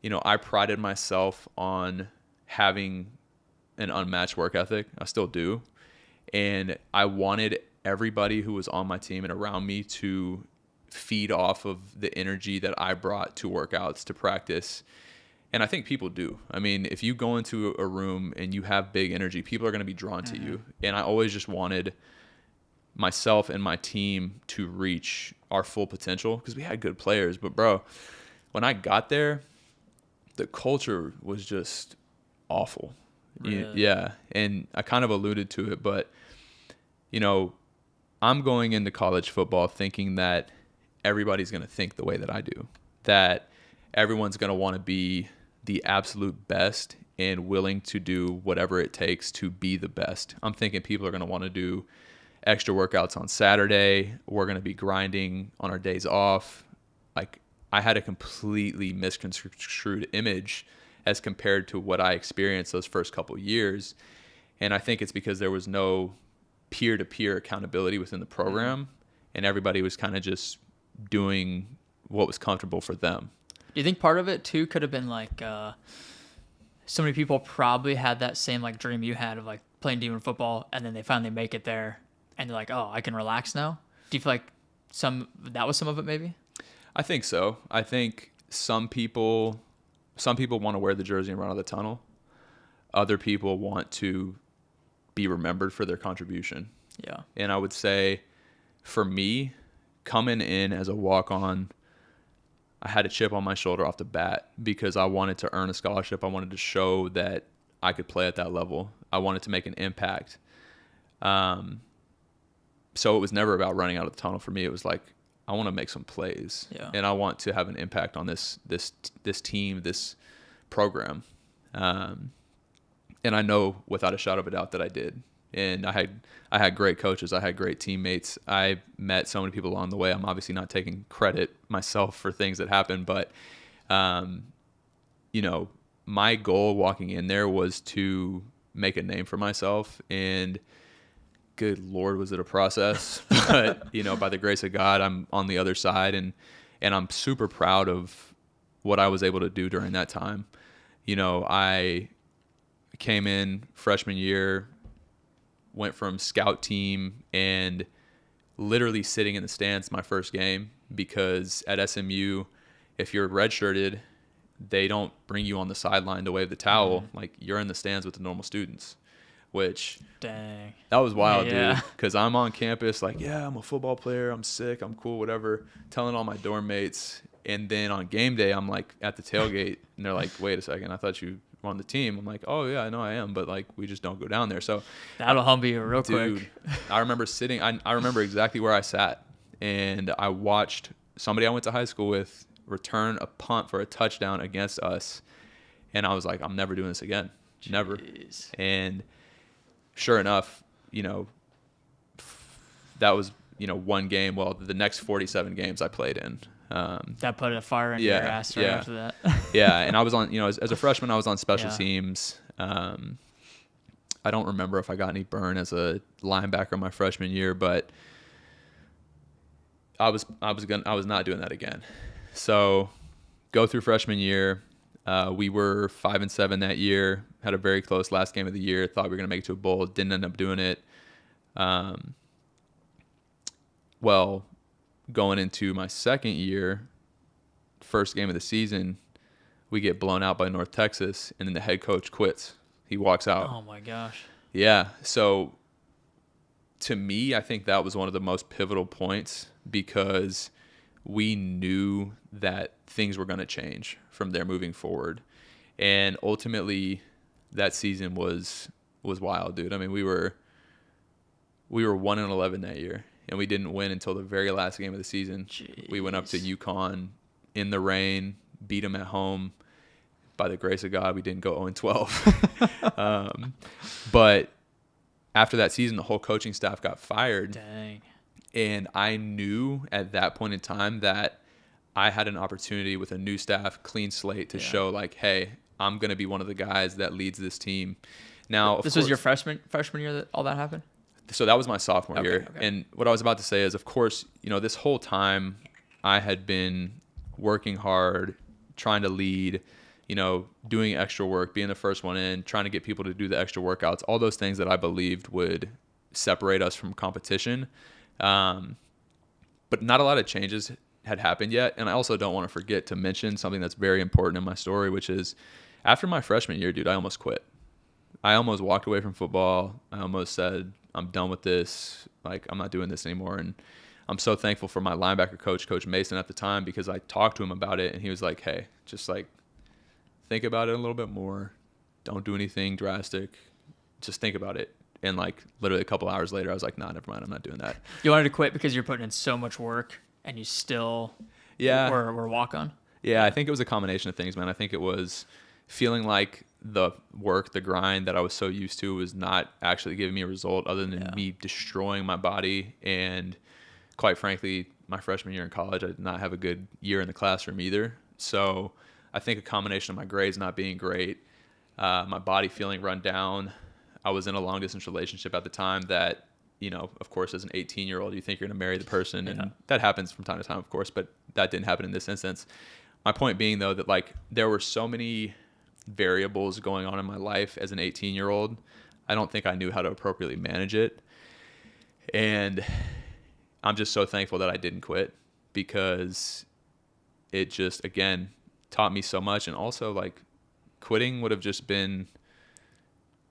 you know, I prided myself on having an unmatched work ethic. I still do. And I wanted everybody who was on my team and around me to feed off of the energy that I brought to workouts, to practice. And I think people do. I mean, if you go into a room and you have big energy, people are going to be drawn to you. And I always just wanted myself and my team to reach our full potential, because we had good players. But bro, when I got there, the culture was just awful. Really? Yeah. And I kind of alluded to it, but, you know, I'm going into college football thinking that everybody's going to think the way that I do, that everyone's going to want to be the absolute best and willing to do whatever it takes to be the best. I'm thinking people are going to want to do extra workouts on Saturday. We're going to be grinding on our days off. Like, I had a completely misconstrued image as compared to what I experienced those first couple years. And I think it's because there was no peer-to-peer accountability within the program, and everybody was kind of just doing what was comfortable for them. Do you think part of it too could have been like so many people probably had that same like dream you had of like playing D1 football, and then they finally make it there and they're like, oh, I can relax now? Do you feel like that was some of it maybe? I think so. I think some people want to wear the jersey and run out of the tunnel. Other people want to be remembered for their contribution. Yeah. And I would say, for me, coming in as a walk-on, I had a chip on my shoulder off the bat because I wanted to earn a scholarship. I wanted to show that I could play at that level. I wanted to make an impact. So it was never about running out of the tunnel for me. It was like, I want to make some plays, and I want to have an impact on this team, this program. And I know without a shadow of a doubt that I did. And I had great coaches. I had great teammates. I met so many people along the way. I'm obviously not taking credit myself for things that happened, but you know, my goal walking in there was to make a name for myself. And good Lord, was it a process? But, you know, by the grace of God, I'm on the other side, and I'm super proud of what I was able to do during that time. You know, I came in freshman year, went from scout team, and literally sitting in the stands my first game, because at SMU, if you're redshirted, they don't bring you on the sideline to wave the towel. Like, you're in the stands with the normal students. Which, dang, that was wild, dude. Because I'm on campus, like, yeah, I'm a football player, I'm sick, I'm cool, whatever, telling all my dorm mates. And then on game day, I'm like at the tailgate, and they're like, wait a second, I thought you were on the team. I'm like, oh yeah, I know I am, but like, we just don't go down there. So that'll humble you real dude, quick. I remember sitting, I remember exactly where I sat, and I watched somebody I went to high school with return a punt for a touchdown against us, and I was like, I'm never doing this again. Jeez. Never. And sure enough, you know, that was, you know, one game. Well, the next 47 games I played in. That put a fire in your ass right after that. Yeah, and I was on, you know, as a freshman, I was on special teams. I don't remember if I got any burn as a linebacker my freshman year, but I was not doing that again. So go through freshman year. We were 5-7 that year. Had a very close last game of the year. Thought we were going to make it to a bowl. Didn't end up doing it. Well, going into my second year, first game of the season, we get blown out by North Texas, and then the head coach quits. He walks out. Oh my gosh. Yeah. So to me, I think that was one of the most pivotal points, because we knew that things were going to change from there moving forward. And ultimately, that season was wild, dude. I mean, we were 1-11 that year, and we didn't win until the very last game of the season. Jeez. We went up to UConn in the rain, beat them at home. By the grace of God, we didn't go 0-12. But after that season, the whole coaching staff got fired. Dang. And I knew at that point in time that I had an opportunity with a new staff, clean slate, to show like, hey, I'm going to be one of the guys that leads this team. Now, this was your freshman year that all that happened? So that was my sophomore year. Okay. And what I was about to say is, of course, this whole time I had been working hard, trying to lead, doing extra work, being the first one in, trying to get people to do the extra workouts, all those things that I believed would separate us from competition. But not a lot of changes had happened yet. And I also don't want to forget to mention something that's very important in my story, which is after my freshman year, dude, I almost quit. I almost walked away from football. I almost said, I'm done with this. Like, I'm not doing this anymore. And I'm so thankful for my linebacker coach, Coach Mason, at the time, because I talked to him about it and he was like, hey, just like think about it a little bit more. Don't do anything drastic. Just think about it. And like literally a couple hours later, I was like, nah, never mind. I'm not doing that. You wanted to quit because you're putting in so much work and you still were walk on? Yeah, I think it was a combination of things, man. I think it was feeling like the work, the grind that I was so used to was not actually giving me a result other than me destroying my body. And quite frankly, my freshman year in college, I did not have a good year in the classroom either. So I think a combination of my grades not being great, my body feeling run down. I was in a long distance relationship at the time that, of course, as an 18-year-old, you think you're going to marry the person. And that happens from time to time, of course, but that didn't happen in this instance. My point being, though, that like there were so many variables going on in my life as an 18-year-old. I don't think I knew how to appropriately manage it. And I'm just so thankful that I didn't quit, because it just, again, taught me so much. And also, like, quitting would have just been,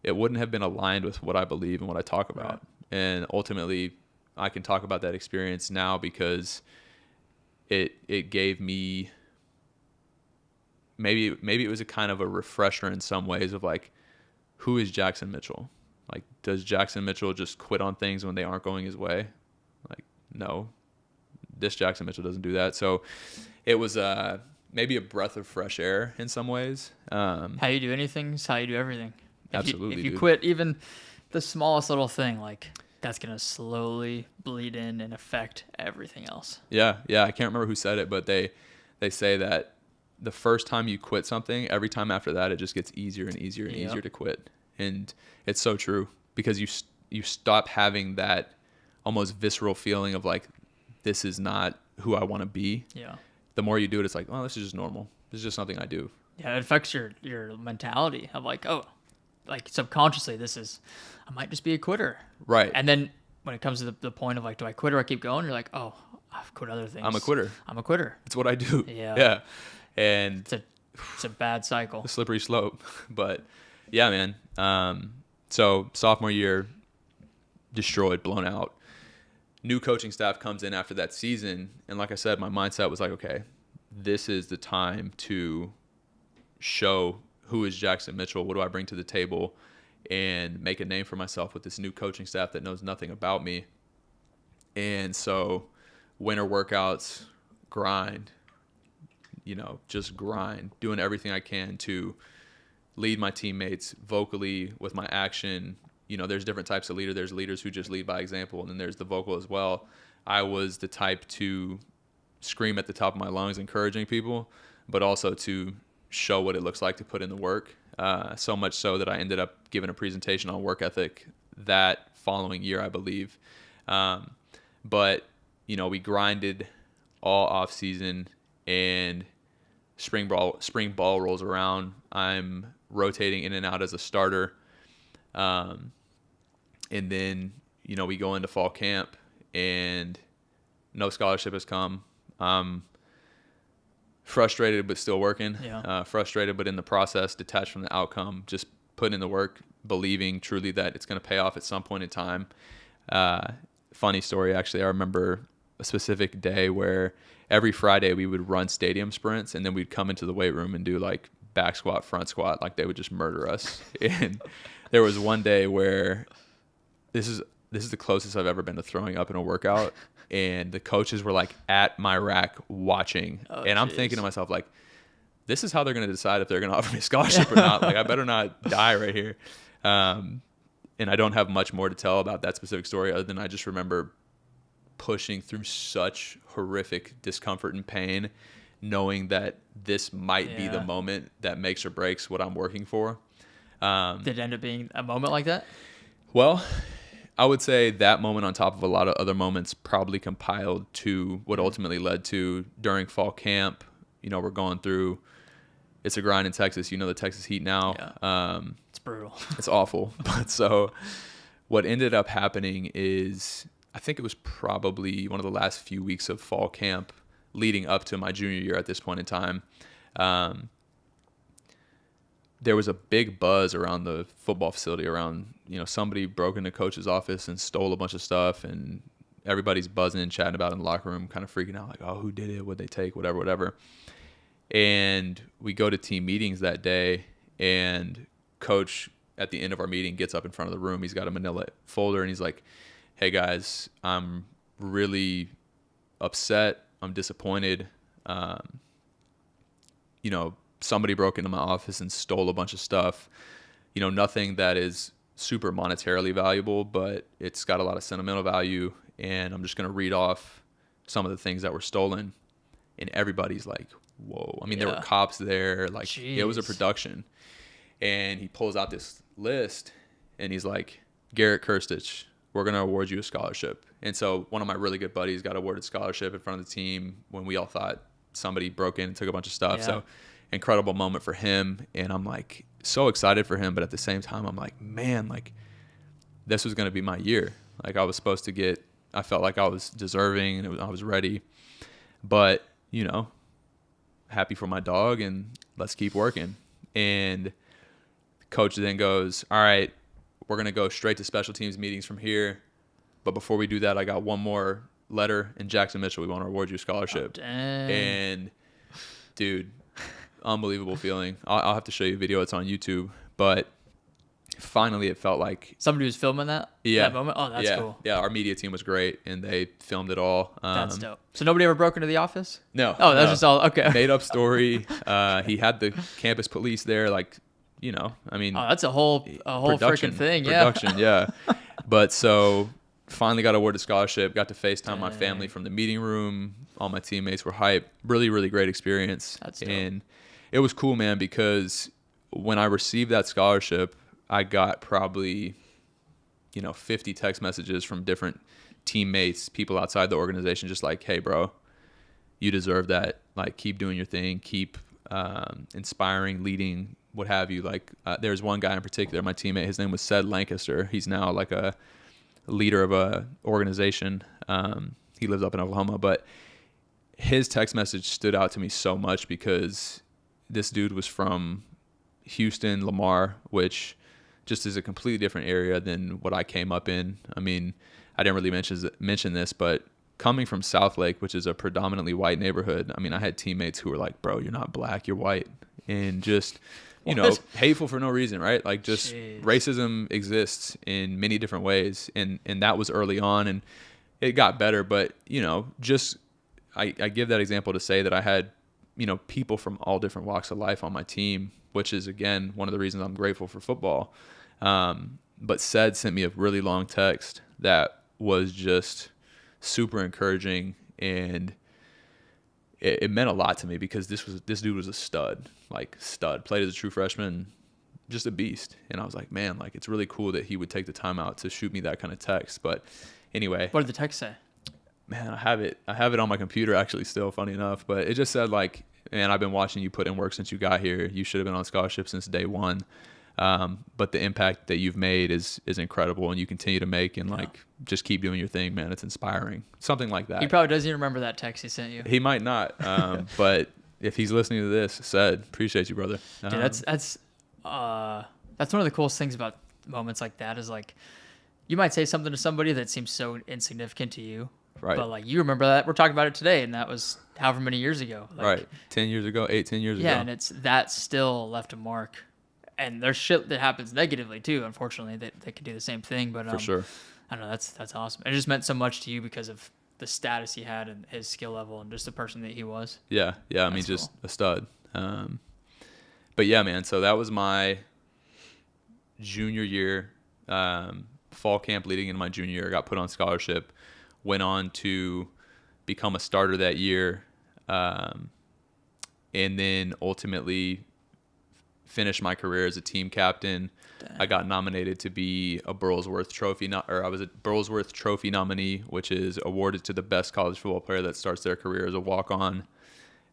it wouldn't have been aligned with what I believe and what I talk about. Right. And ultimately, I can talk about that experience now because it gave me, maybe it was a kind of a refresher in some ways of like, who is Jackson Mitchell? Like, does Jackson Mitchell just quit on things when they aren't going his way? Like, no, this Jackson Mitchell doesn't do that. So it was maybe a breath of fresh air in some ways. How you do anything is how you do everything. Absolutely. If you quit even the smallest little thing, like, that's going to slowly bleed in and affect everything else. Yeah. I can't remember who said it, but they say that the first time you quit something, every time after that, it just gets easier and easier and easier to quit. And it's so true, because you stop having that almost visceral feeling of like, this is not who I want to be. Yeah. The more you do it, it's like, oh, this is just normal. This is just something I do. Yeah, it affects your mentality of like, oh, like subconsciously, I might just be a quitter. Right. And then when it comes to the point of like, do I quit or I keep going? You're like, oh, I've quit other things. I'm a quitter. It's what I do. Yeah. And it's a bad cycle. A slippery slope. But yeah, man. So sophomore year, destroyed, blown out. New coaching staff comes in after that season. And like I said, my mindset was like, okay, this is the time to show who is Jackson Mitchell, what do I bring to the table, and make a name for myself with this new coaching staff that knows nothing about me. And so winter workouts, grind, just grind, doing everything I can to lead my teammates vocally with my action. There's different types of leader. There's leaders who just lead by example, and then there's the vocal as well. I was the type to scream at the top of my lungs, encouraging people, but also to show what it looks like to put in the work. So much so that I ended up giving a presentation on work ethic that following year, I believe. But we grinded all off season, and spring ball rolls around. I'm rotating in and out as a starter. And then, we go into fall camp and no scholarship has come. Frustrated, but still working. Yeah. Frustrated, but in the process, detached from the outcome, just putting in the work, believing truly that it's going to pay off at some point in time. Funny story, actually. I remember a specific day where every Friday we would run stadium sprints, and then we'd come into the weight room and do like back squat, front squat, like they would just murder us. And there was one day where this is the closest I've ever been to throwing up in a workout. And the coaches were like at my rack watching. And I'm thinking to myself, like, this is how they're going to decide if they're going to offer me a scholarship or not. Like, I better not die right here. And I don't have much more to tell about that specific story other than I just remember pushing through such horrific discomfort and pain, knowing that this might be the moment that makes or breaks what I'm working for. Did it end up being a moment like that? Well, I would say that moment on top of a lot of other moments probably compiled to what ultimately led to during fall camp. You know, we're going through, it's a grind in Texas. You know, the Texas heat now. Yeah. It's brutal. It's awful. But so what ended up happening is, I think it was probably one of the last few weeks of fall camp leading up to my junior year at this point in time. There was a big buzz around the football facility around, you know, somebody broke into coach's office and stole a bunch of stuff, and everybody's buzzing and chatting about it in the locker room, kind of freaking out, like, oh, who did it? What'd they take? Whatever. And we go to team meetings that day, and coach at the end of our meeting gets up in front of the room. He's got a manila folder, and he's like, hey guys, I'm really upset. I'm disappointed. You know, somebody broke into my office and stole a bunch of stuff. You know, nothing that is super monetarily valuable, but it's got a lot of sentimental value. And I'm just going to read off some of the things that were stolen. And everybody's like, whoa. I mean, there were cops there. Like, Jeez. It was a production. And he pulls out this list, and he's like, Garrett Kirstich, we're going to award you a scholarship. And so one of my really good buddies got awarded scholarship in front of the team when we all thought somebody broke in and took a bunch of stuff. Yeah. So incredible moment for him. And I'm like so excited for him. But at the same time, I'm like, man, like this was going to be my year. Like I was supposed to get, I felt like I was deserving and I was ready. But, you know, happy for my dog and let's keep working. And coach then goes, all right, we're going to go straight to special teams meetings from here. But before we do that, I got one more letter. And Jackson Mitchell, we want to award you a scholarship. Oh, dang. And dude, unbelievable feeling. I'll have to show you a video. It's on YouTube. But finally, it felt like somebody was filming that moment. Oh, that's cool. Yeah, our media team was great, and they filmed it all. That's dope. So nobody ever broke into the office? No. Oh, that's just all okay. Made up story. He had the campus police there, like, you know. I mean, oh, that's a whole freaking thing. Production, yeah. But so finally got awarded scholarship. Got to FaceTime my family from the meeting room. All my teammates were hyped. Really, really great experience. That's dope. And it was cool, man, because when I received that scholarship, I got probably, 50 text messages from different teammates, people outside the organization, just like, hey, bro, you deserve that. Like, keep doing your thing. Keep inspiring, leading, what have you. Like, there's one guy in particular, my teammate, his name was Ced Lancaster. He's now like a leader of a organization. He lives up in Oklahoma, but his text message stood out to me so much because this dude was from Houston, Lamar, which just is a completely different area than what I came up in. I mean, I didn't really mention this, but coming from Southlake, which is a predominantly white neighborhood, I mean, I had teammates who were like, bro, you're not black, you're white. And just, hateful for no reason, right? Like just Jeez. Racism exists in many different ways. And that was early on and it got better. But, I give that example to say that I had, people from all different walks of life on my team, which is, again, one of the reasons I'm grateful for football. But Ced sent me a really long text that was just super encouraging, and it meant a lot to me because this dude was a stud, played as a true freshman, just a beast. And I was like, man, like it's really cool that he would take the time out to shoot me that kind of text. But anyway, what did the text say? Man, I have it on my computer actually still, funny enough, but it just said like, man, I've been watching you put in work since you got here. You should have been on scholarship since day one. But the impact that you've made is incredible, and you continue to make, and just keep doing your thing, man. It's inspiring. Something like that. He probably doesn't even remember that text he sent you. He might not. But if he's listening to this, Ced, appreciate you, brother. Dude, that's one of the coolest things about moments like that is like, you might say something to somebody that seems so insignificant to you. Right. But like you remember that. We're talking about it today, and that was however many years ago. Right. 10 years ago, 10 years ago. Yeah, and that still left a mark. And there's shit that happens negatively too, unfortunately, that they could do the same thing. But for sure. I don't know, that's awesome. It just meant so much to you because of the status he had and his skill level and just the person that he was. Yeah. I mean, just cool. A stud. But yeah, man. So that was my junior year, fall camp leading into my junior year. I got put on scholarship. went on to become a starter that year, and then ultimately finished my career as a team captain. Dang. I got nominated to be a Burlsworth Trophy, I was a Burlsworth Trophy nominee, which is awarded to the best college football player that starts their career as a walk-on.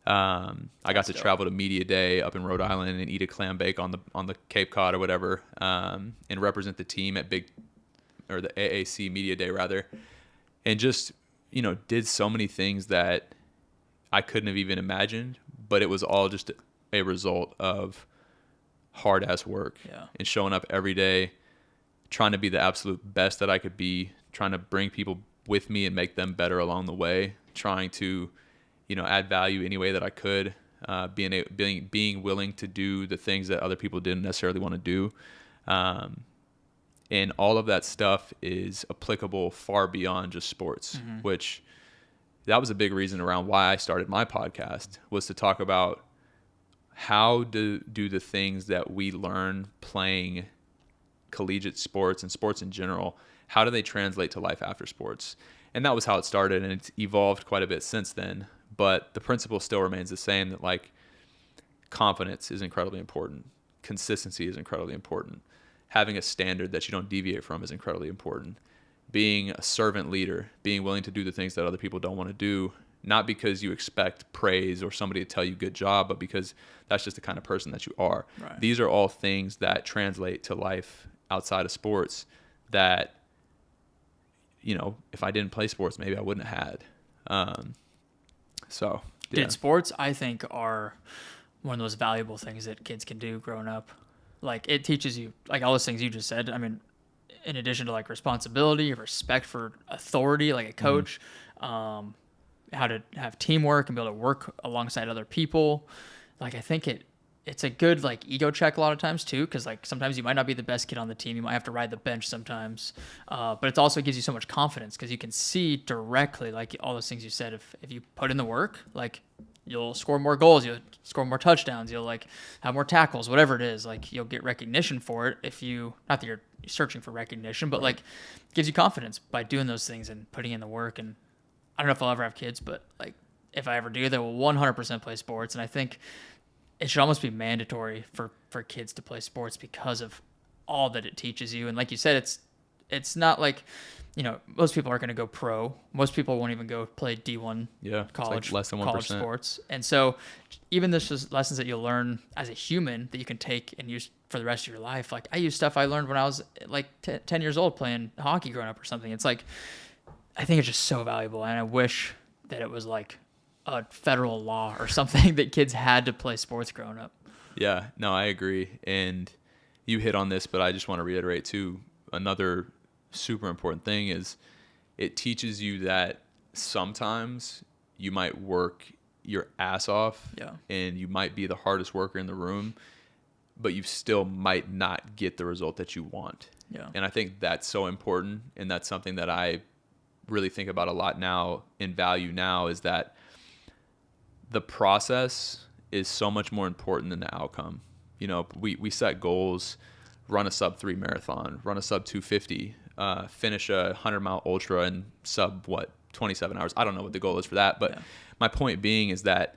I got to travel to Media Day up in Rhode Island and eat a clam bake on the Cape Cod or whatever, and represent the team at the AAC Media Day rather, and just did so many things that I couldn't have even imagined, but it was all just a result of hard ass work and showing up every day, trying to be the absolute best that I could be, trying to bring people with me and make them better along the way, trying to add value any way that I could, being willing to do the things that other people didn't necessarily want to do. And all of that stuff is applicable far beyond just sports, which that was a big reason around why I started my podcast, was to talk about how do the things that we learn playing collegiate sports and sports in general, how do they translate to life after sports? And that was how it started, and it's evolved quite a bit since then. But the principle still remains the same, that like confidence is incredibly important. Consistency is incredibly important. Having a standard that you don't deviate from is incredibly important. Being a servant leader, being willing to do the things that other people don't want to do, not because you expect praise or somebody to tell you good job, but because that's just the kind of person that you are. Right. These are all things that translate to life outside of sports that, if I didn't play sports, maybe I wouldn't have had. Dude, sports, I think, are one of those valuable things that kids can do growing up. Like, it teaches you, like, all those things you just said. I mean, in addition to, like, responsibility, respect for authority, like a coach, how to have teamwork and be able to work alongside other people. Like, I think it's a good, like, ego check a lot of times, too, because, like, sometimes you might not be the best kid on the team. You might have to ride the bench sometimes. But it also gives you so much confidence because you can see directly, like, all those things you said. If you put in the work, like, you'll score more goals, you'll score more touchdowns, you'll, like, have more tackles, whatever it is. Like, you'll get recognition for it not that you're searching for recognition, but, like, it gives you confidence by doing those things and putting in the work. And I don't know if I'll ever have kids, but, like, if I ever do, they will 100% play sports. And I think it should almost be mandatory for kids to play sports because of all that it teaches you. And like you said, it's not like, most people aren't going to go pro. Most people won't even go play D1 college, like less than 1%. College sports. And so even this is lessons that you'll learn as a human that you can take and use for the rest of your life. Like, I use stuff I learned when I was like 10 years old playing hockey growing up or something. It's like, I think it's just so valuable. And I wish that it was like a federal law or something that kids had to play sports growing up. Yeah, no, I agree. And you hit on this, but I just want to reiterate too, another super important thing is it teaches you that sometimes you might work your ass off and you might be the hardest worker in the room, but you still might not get the result that you want. Yeah. And I think that's so important. And that's something that I really think about a lot now and value now, is that the process is so much more important than the outcome. We set goals, run a sub 3 marathon, run a sub 250, finish a 100-mile ultra in sub 27 hours. I don't know what the goal is for that, but my point being is that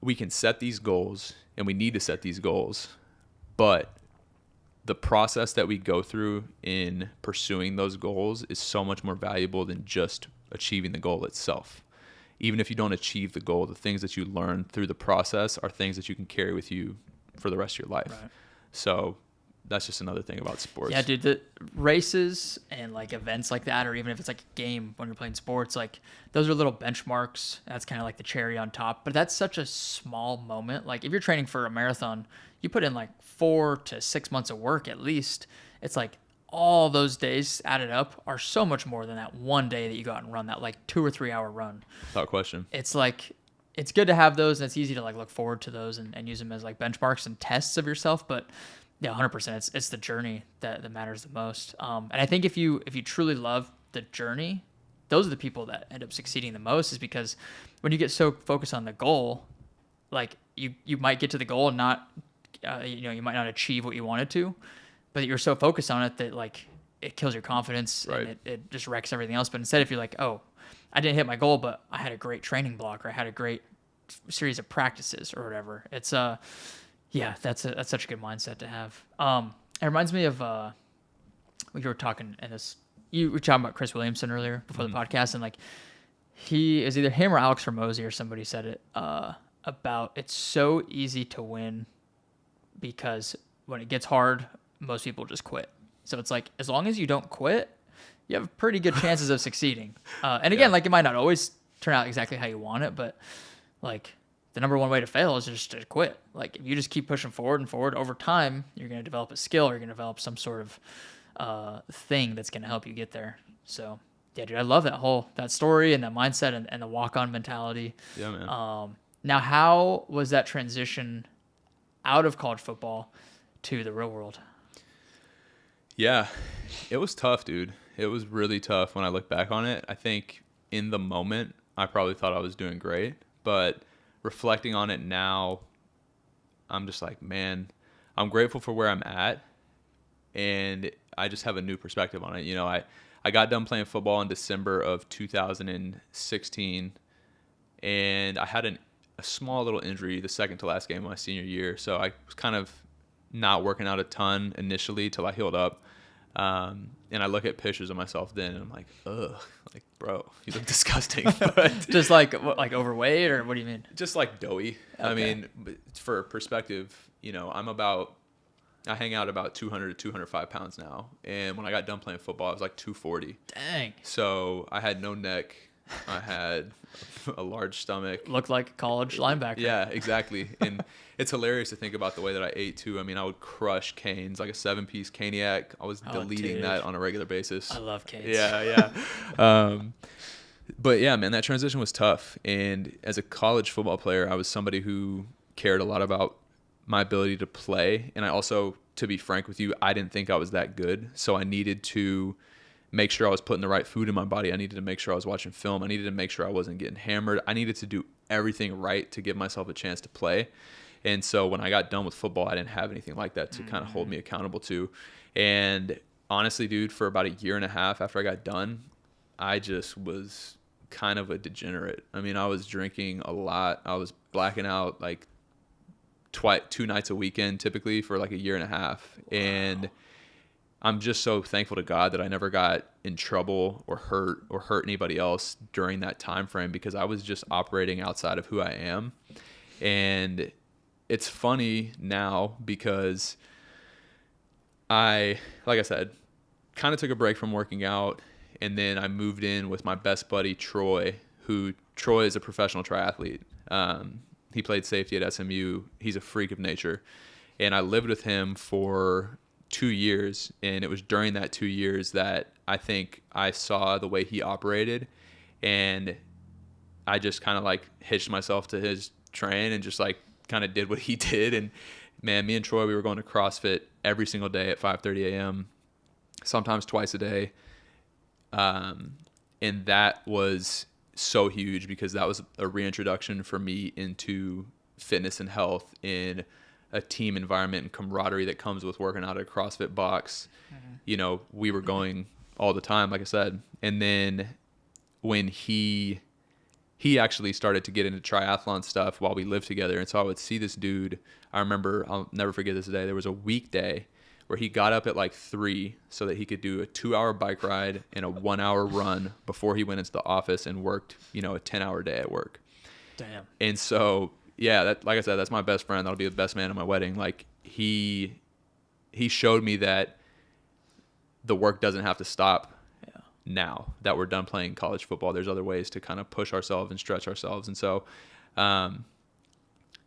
we can set these goals and we need to set these goals, but the process that we go through in pursuing those goals is so much more valuable than just achieving the goal itself. Even if you don't achieve the goal, the things that you learn through the process are things that you can carry with you for the rest of your life. Right. So that's just another thing about sports. Yeah, dude, the races and like events like that, or even if it's like a game when you're playing sports, like those are little benchmarks. That's kind of like the cherry on top. But that's such a small moment. Like if you're training for a marathon, you put in like 4 to 6 months of work at least. It's like all those days added up are so much more than that one day that you go out and run that like 2 or 3 hour run. Without question. It's like, it's good to have those, and it's easy to like look forward to those and use them as like benchmarks and tests of yourself. But yeah, 100%. It's the journey that matters the most. And I think if you truly love the journey, those are the people that end up succeeding the most, is because when you get so focused on the goal, like you might get to the goal and not, you might not achieve what you wanted to, but you're so focused on it that like it kills your confidence Right. and it just wrecks everything else. But instead, if you're like, oh, I didn't hit my goal, but I had a great training block or I had a great series of practices or whatever. It's yeah, that's such a good mindset to have. It reminds me of we were talking in this. You were talking about Chris Williamson earlier before the podcast, and like he is either him or Alex Hormozy or somebody said it about it's so easy to win because when it gets hard, most people just quit. So it's like as long as you don't quit, you have pretty good chances of succeeding. And again, like it might not always turn out exactly how you want it, but like the number one way to fail is just to quit. Like if you just keep pushing forward and forward over time, you're going to develop a skill, or you're going to develop some sort of thing that's going to help you get there. So yeah, dude, I love that story and that mindset and the walk-on mentality. Yeah, man. Now, how was that transition out of college football to the real world? Yeah, it was tough, dude. It was really tough when I look back on it. I think in the moment, I probably thought I was doing great, but reflecting on it now, I'm just like, man, I'm grateful for where I'm at, and I just have a new perspective on it. You know, I got done playing football in December of 2016, and I had a small little injury the second to last game of my senior year, so I was kind of not working out a ton initially till I healed up. And I look at pictures of myself then, and I'm like, ugh, like, bro, you look disgusting. But Just like overweight, or what do you mean? just like doughy. Okay. I mean, for perspective, you know, I hang out about 200 to 205 pounds now. And when I got done playing football, I was like 240. Dang. So I had no neck. I had a large stomach. Looked like a college linebacker. Yeah, exactly. And it's hilarious to think about the way that I ate too. I mean, I would crush canes, like a 7-piece caniac. I was deleting that on a regular basis. I love canes. Yeah, yeah. But yeah, man, that transition was tough. And as a college football player, I was somebody who cared a lot about my ability to play. And I also, to be frank with you, I didn't think I was that good. So I needed to make sure I was putting the right food in my body. I needed to make sure I was watching film. I needed to make sure I wasn't getting hammered. I needed to do everything right to give myself a chance to play. And so when I got done with football, I didn't have anything like that to kind of hold me accountable to. And honestly, dude, for about a year and a half after I got done, I just was kind of a degenerate. I mean, I was drinking a lot. I was blacking out like 2 nights a weekend typically for like a year and a half. Wow. And I'm just so thankful to God that I never got in trouble or hurt anybody else during that time frame, because I was just operating outside of who I am. And it's funny now because like I said, kind of took a break from working out, and then I moved in with my best buddy Troy is a professional triathlete. He played safety at SMU. He's a freak of nature. And I lived with him for 2 years, and it was during that 2 years that I think I saw the way he operated, and I just kind of like hitched myself to his train and just like kind of did what he did. And man, me and Troy, we were going to CrossFit every single day at 5:30 a.m., sometimes twice a day. And that was so huge because that was a reintroduction for me into fitness and health in a team environment and camaraderie that comes with working out at a CrossFit box. Mm-hmm. You know, we were going all the time, like I said. And then when he actually started to get into triathlon stuff while we lived together. And so I would see this dude. I remember, I'll never forget this day. There was a weekday where he got up at like 3 so that he could do a 2-hour bike ride and a 1-hour run before he went into the office and worked, you know, a 10-hour day at work. Damn. And so, yeah, that, like I said, that's my best friend. That'll be the best man at my wedding. Like he showed me that the work doesn't have to stop. Now that we're done playing college football, there's other ways to kind of push ourselves and stretch ourselves. And so,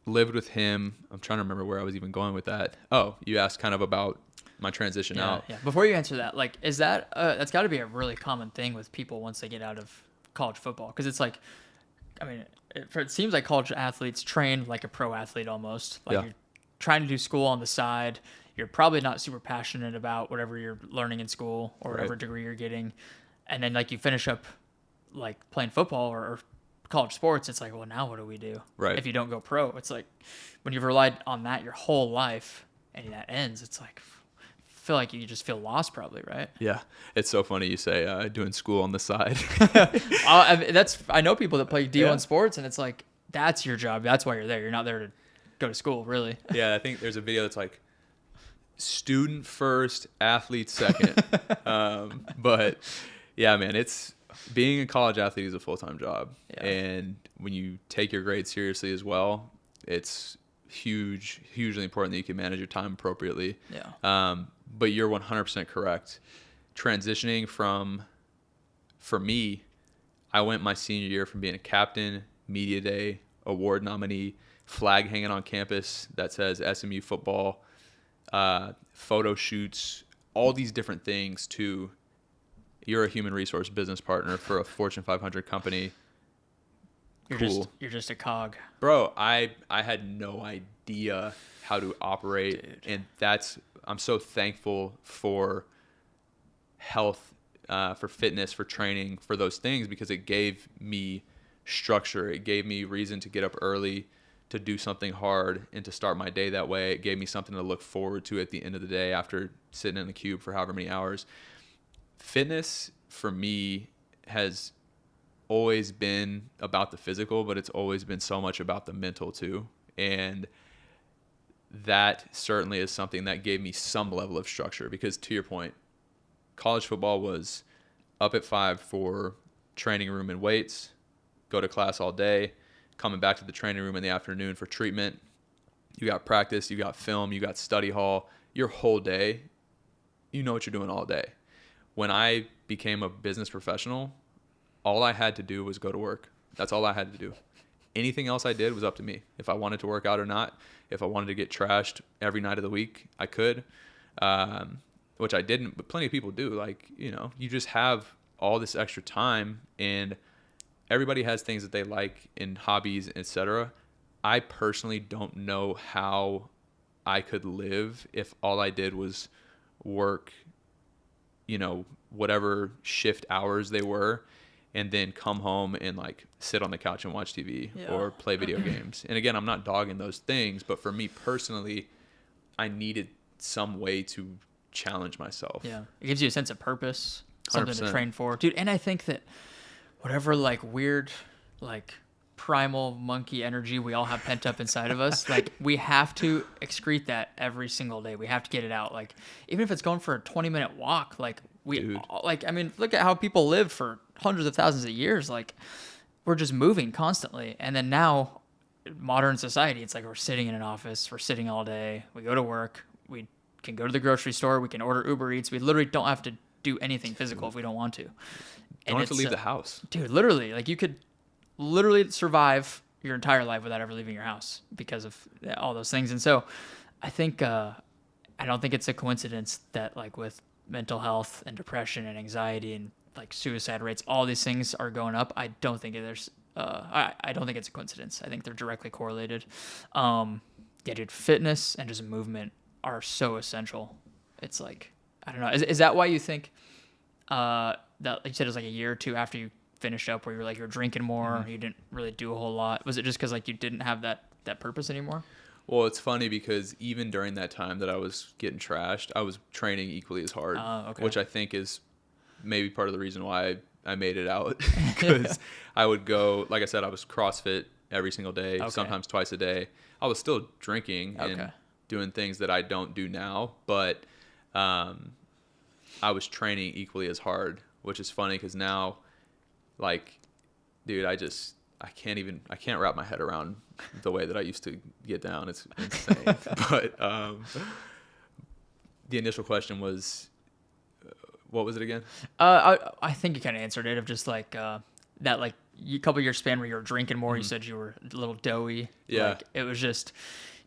lived with him. I'm trying to remember where I was even going with that. Oh, you asked kind of about my transition out. Yeah. Before you answer that, like, is that, that's gotta be a really common thing with people once they get out of college football. Cause it's like, I mean, it seems like college athletes train like a pro athlete almost. Like you're trying to do school on the side. You're probably not super passionate about whatever you're learning in school or whatever degree you're getting. And then like you finish up like playing football or college sports, it's like, well, now what do we do? Right. If you don't go pro, it's like when you've relied on that your whole life and that ends, it's like feel like you just feel lost probably, right? Yeah. It's so funny you say doing school on the side. I know people that play D1 sports, and it's like, that's your job. That's why you're there. You're not there to go to school, really. Yeah, I think there's a video that's like student first, athlete second. But yeah, man, it's being a college athlete is a full-time job. Yeah. And when you take your grades seriously as well, it's hugely important that you can manage your time appropriately. Yeah. But you're 100% correct. Transitioning for me, I went my senior year from being a captain, media day, award nominee, flag hanging on campus that says SMU football, photo shoots, all these different things to you're a human resource business partner for a Fortune 500 company. You're just a cog. Bro, I had no idea how to operate. Dude. And I'm so thankful for health, for fitness, for training, for those things, because it gave me structure. It gave me reason to get up early, to do something hard, and to start my day that way. It gave me something to look forward to at the end of the day after sitting in a cube for however many hours. Fitness for me has always been about the physical, but it's always been so much about the mental too. And that certainly is something that gave me some level of structure, because to your point, college football was up at 5 for training room and weights, go to class all day, coming back to the training room in the afternoon for treatment. You got practice, you got film, you got study hall. Your whole day, you know what you're doing all day. When I became a business professional, all I had to do was go to work. That's all I had to do. Anything else I did was up to me. If I wanted to work out or not, if I wanted to get trashed every night of the week, I could, which I didn't, but plenty of people do. Like, you just have all this extra time, and everybody has things that they like in hobbies, etc. I personally don't know how I could live if all I did was work, whatever shift hours they were, and then come home and like sit on the couch and watch TV or play video games. And again, I'm not dogging those things, but for me personally, I needed some way to challenge myself. Yeah. It gives you a sense of purpose, something 100%. To train for. Dude, and I think that whatever like weird, like primal monkey energy we all have pent up inside of us, like we have to excrete that every single day. We have to get it out. Like even if it's going for a 20-minute walk, like look at how people lived for hundreds of thousands of years. Like we're just moving constantly. And then now modern society, it's like we're sitting in an office, we're sitting all day, we go to work, we can go to the grocery store, we can order Uber Eats. We literally don't have to do anything physical if we don't want to. Don't have to leave the house. Dude, literally, like you could literally survive your entire life without ever leaving your house because of all those things. And so I think, I don't think it's a coincidence that like with mental health and depression and anxiety and like suicide rates, all these things are going up. I don't think there's, I don't think it's a coincidence. I think they're directly correlated. Dude, fitness and just movement are so essential. It's like, I don't know. Is that why you think, that you said it was like a year or two after you finished up where you were like, you're drinking more, you didn't really do a whole lot? Was it just because like you didn't have that purpose anymore? Well, it's funny because even during that time that I was getting trashed, I was training equally as hard, which I think is maybe part of the reason why I made it out. Because I would go, like I said, I was CrossFit every single day, sometimes twice a day. I was still drinking and doing things that I don't do now, but I was training equally as hard, which is funny because now, like, dude, I can't wrap my head around the way that I used to get down. It's insane. But the initial question was, what was it again? I think you kind of answered it, of just like that, like a couple years span where you were drinking more. You said you were a little doughy. Yeah. Like, it was just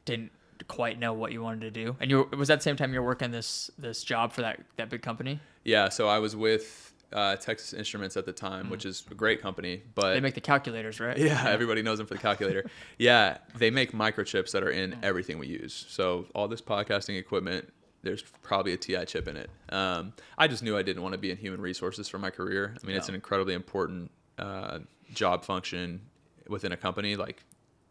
didn't quite know what you wanted to do. And it was that the same time you were working this job for that big company? Yeah. So I was with Texas Instruments at the time, which is a great company, but they make the calculators, right? Yeah, everybody knows them for the calculator. Yeah, they make microchips that are in everything we use. So all this podcasting equipment, there's probably a TI chip in it. I just knew I didn't want to be in human resources for my career. I mean, it's an incredibly important job function within a company. Like,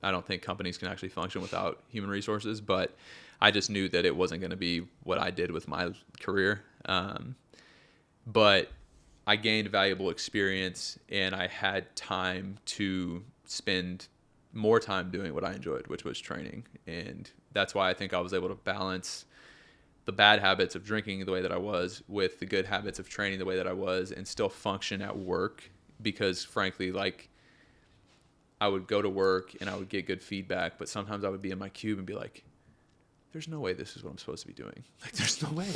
I don't think companies can actually function without human resources, but I just knew that it wasn't going to be what I did with my career. But I gained valuable experience, and I had time to spend more time doing what I enjoyed, which was training. And that's why I think I was able to balance the bad habits of drinking the way that I was with the good habits of training the way that I was, and still function at work. Because frankly, like, I would go to work and I would get good feedback, but sometimes I would be in my cube and be like, there's no way this is what I'm supposed to be doing. Like, there's no way.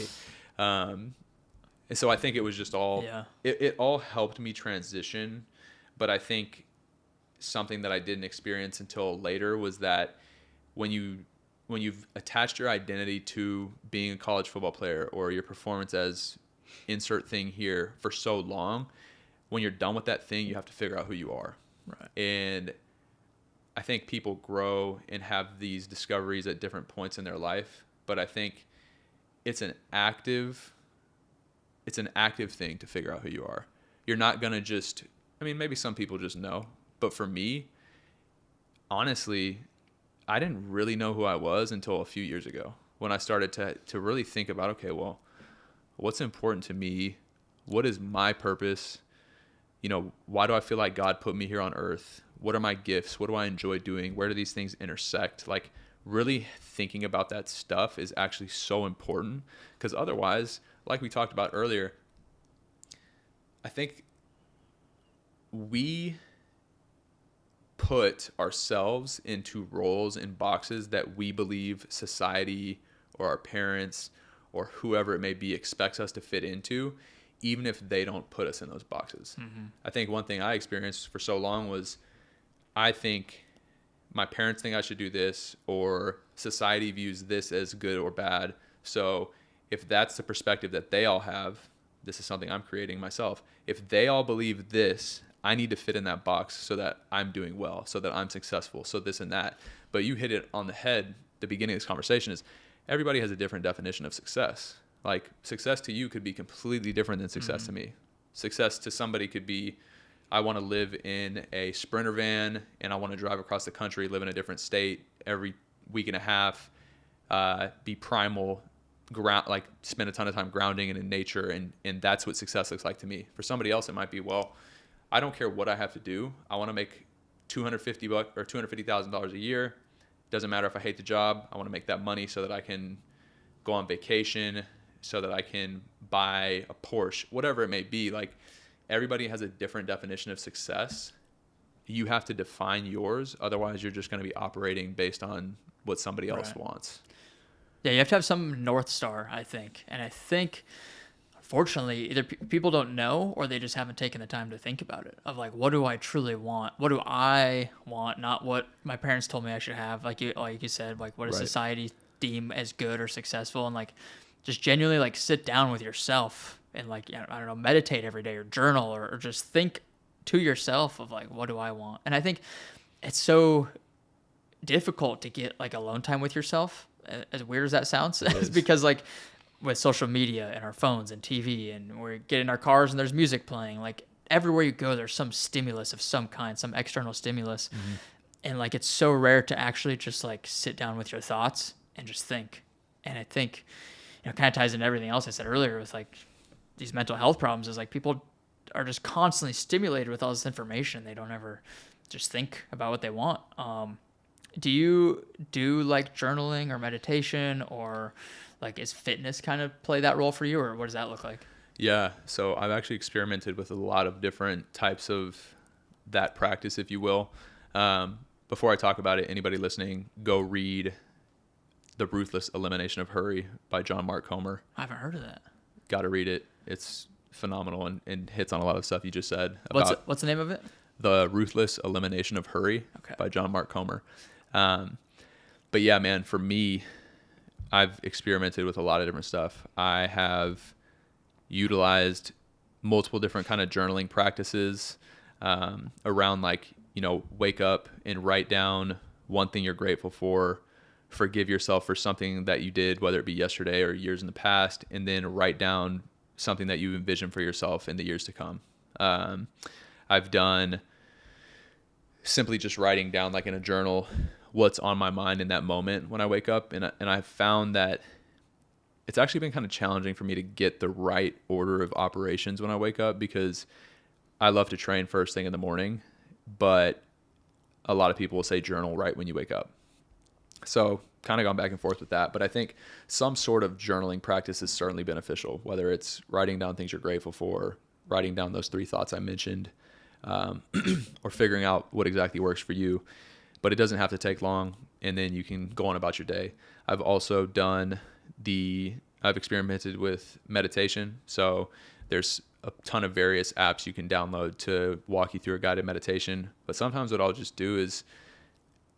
And so I think it was just all, it all helped me transition. But I think something that I didn't experience until later was that when you've attached your identity to being a college football player, or your performance as insert thing here, for so long, when you're done with that thing, you have to figure out who you are. Right. And I think people grow and have these discoveries at different points in their life, but I think it's an active thing to figure out who you are. You're not going to just, I mean, maybe some people just know, but for me, honestly, I didn't really know who I was until a few years ago, when I started to really think about, okay, well, what's important to me? What is my purpose? You know, why do I feel like God put me here on earth? What are my gifts? What do I enjoy doing? Where do these things intersect? Like, really thinking about that stuff is actually so important, because otherwise, like we talked about earlier, I think we put ourselves into roles and boxes that we believe society or our parents or whoever it may be expects us to fit into, even if they don't put us in those boxes. Mm-hmm. I think one thing I experienced for so long was, I think my parents think I should do this, or society views this as good or bad. So if that's the perspective that they all have, this is something I'm creating myself. If they all believe this, I need to fit in that box so that I'm doing well, so that I'm successful, so this and that. But you hit it on the head. The beginning of this conversation is, everybody has a different definition of success. Like, success to you could be completely different than success to me. Success to somebody could be, I want to live in a Sprinter van and I want to drive across the country, live in a different state every week and a half, be primal, like spend a ton of time grounding and in nature. And that's what success looks like to me. For somebody else, it might be, well, I don't care what I have to do. I want to make $250 or $250,000 a year. Doesn't matter if I hate the job. I want to make that money so that I can go on vacation, so that I can buy a Porsche, whatever it may be. Like, everybody has a different definition of success. You have to define yours. Otherwise, you're just going to be operating based on what somebody else wants. Yeah, you have to have some North Star, I think. And I think, unfortunately, either people don't know, or they just haven't taken the time to think about it. Of like, what do I truly want? What do I want? Not what my parents told me I should have. Like you said, like, what does society deem as good or successful? And like, just genuinely like sit down with yourself and like, I don't know, meditate every day, or journal, or just think to yourself of like, what do I want? And I think it's so difficult to get like alone time with yourself, as weird as that sounds. It's because like, with social media and our phones and TV, and we get in our cars and there's music playing, like everywhere you go, there's some stimulus of some kind, some external stimulus. Mm-hmm. And like, it's so rare to actually just like sit down with your thoughts and just think. And I think, kind of ties into everything else I said earlier with like these mental health problems, is like people are just constantly stimulated with all this information. They don't ever just think about what they want. Do you do like journaling or meditation, or like, is fitness kind of play that role for you, or what does that look like? Yeah. So I've actually experimented with a lot of different types of that practice, if you will. Before I talk about it, anybody listening, go read The Ruthless Elimination of Hurry by John Mark Comer. I haven't heard of that. Got to read it. It's phenomenal and hits on a lot of stuff you just said. What's the name of it? The Ruthless Elimination of Hurry by John Mark Comer. But yeah, man, for me, I've experimented with a lot of different stuff. I have utilized multiple different kind of journaling practices around like, wake up and write down one thing you're grateful for, forgive yourself for something that you did, whether it be yesterday or years in the past, and then write down something that you envision for yourself in the years to come. I've done simply just writing down, like in a journal, what's on my mind in that moment when I wake up. And I've found that it's actually been kind of challenging for me to get the right order of operations when I wake up, because I love to train first thing in the morning, but a lot of people will say journal right when you wake up. So kind of gone back and forth with that. But I think some sort of journaling practice is certainly beneficial, whether it's writing down things you're grateful for, writing down those 3 thoughts I mentioned, or figuring out what exactly works for you. But it doesn't have to take long, and then you can go on about your day. I've also I've experimented with meditation. So there's a ton of various apps you can download to walk you through a guided meditation. But sometimes what I'll just do is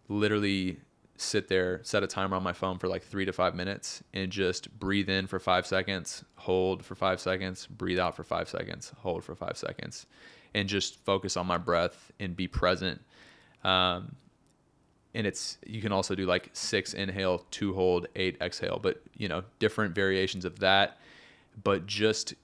literally sit there, set a timer on my phone for like 3 to 5 minutes, and just breathe in for 5 seconds, hold for 5 seconds, breathe out for 5 seconds, hold for 5 seconds, and just focus on my breath and be present. And you can also do like 6 inhale, 2 hold, 8 exhale, but different variations of that, but just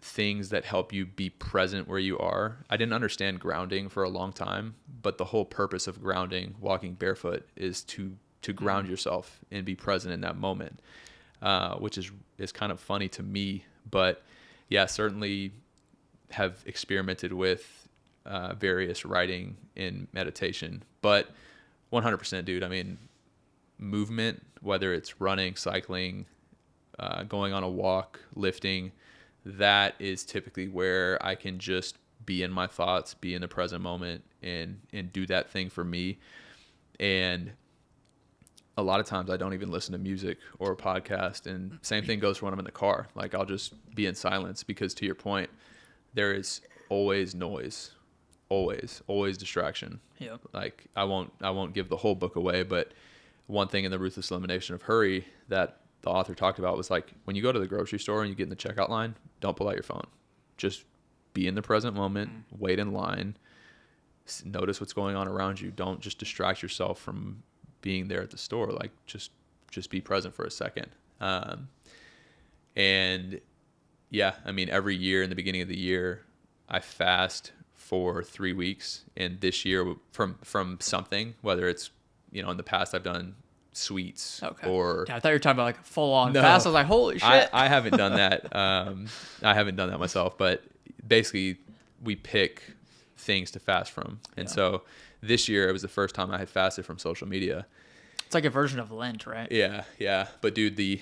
things that help you be present where you are. I didn't understand grounding for a long time, but the whole purpose of grounding, walking barefoot, is to ground yourself and be present in that moment, which is kind of funny to me. But yeah, certainly have experimented with various writing and meditation, but 100%, dude. I mean, movement, whether it's running, cycling, going on a walk, lifting, that is typically where I can just be in my thoughts, be in the present moment, and do that thing for me. And a lot of times I don't even listen to music or a podcast, and same thing goes for when I'm in the car. Like, I'll just be in silence, because to your point, there is always noise. Always distraction. Yep. Like, I won't give the whole book away, but one thing in the Ruthless Elimination of Hurry that the author talked about was, like, when you go to the grocery store and you get in the checkout line, don't pull out your phone. Just be in the present moment, wait in line, notice what's going on around you. Don't just distract yourself from being there at the store. Like, just be present for a second. And yeah, I mean, every year in the beginning of the year, I fast for 3 weeks. And this year from something, whether it's, in the past I've done sweets, or I thought you were talking about like a full on fast. I was like, holy shit. I haven't done that. I haven't done that myself, but basically we pick things to fast from. And so this year it was the first time I had fasted from social media. It's like a version of Lent, right? Yeah. But dude, the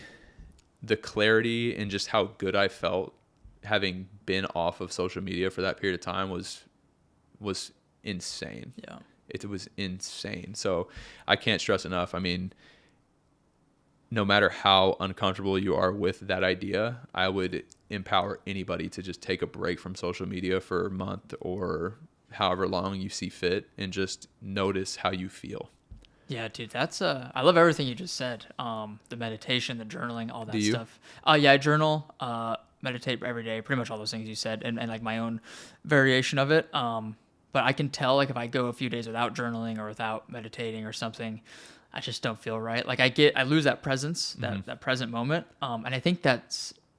clarity and just how good I felt having been off of social media for that period of time was insane. Yeah. It was insane. So I can't stress enough. I mean, no matter how uncomfortable you are with that idea, I would empower anybody to just take a break from social media for a month or however long you see fit, and just notice how you feel. Yeah, dude, that's I love everything you just said. The meditation, the journaling, all that Do you? stuff. Yeah, I journal, meditate every day, pretty much all those things you said, and like my own variation of it. But I can tell, like, if I go a few days without journaling or without meditating or something, I just don't feel right. Like, I lose that presence, that present moment. And I think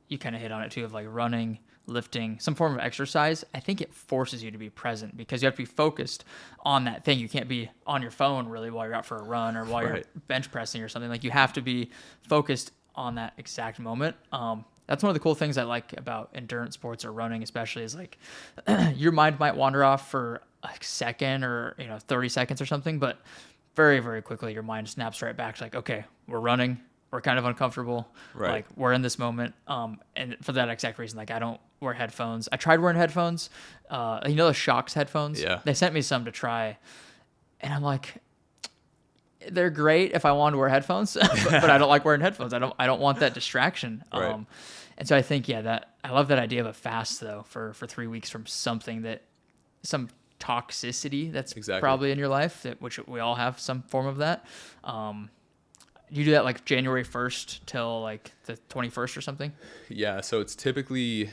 you kind of hit on it too, of like running, lifting, some form of exercise. I think it forces you to be present, because you have to be focused on that thing. You can't be on your phone really while you're out for a run or while you're bench pressing or something. Like, you have to be focused on that exact moment. That's one of the cool things I like about endurance sports, or running especially, is like your mind might wander off for a second or 30 seconds or something, but very, very quickly your mind snaps right back to like, okay, we're running, we're kind of uncomfortable, like we're in this moment. And for that exact reason, like, I don't wear headphones. I tried wearing headphones, the Shocks headphones. Yeah. They sent me some to try, and I'm like, they're great if I want to wear headphones, but I don't like wearing headphones. I don't want that distraction. Right. And so I think, that I love that idea of a fast though, for 3 weeks from something some toxicity that's probably in your life, which we all have some form of that. You do that like January 1st till like the 21st or something? Yeah. So it's typically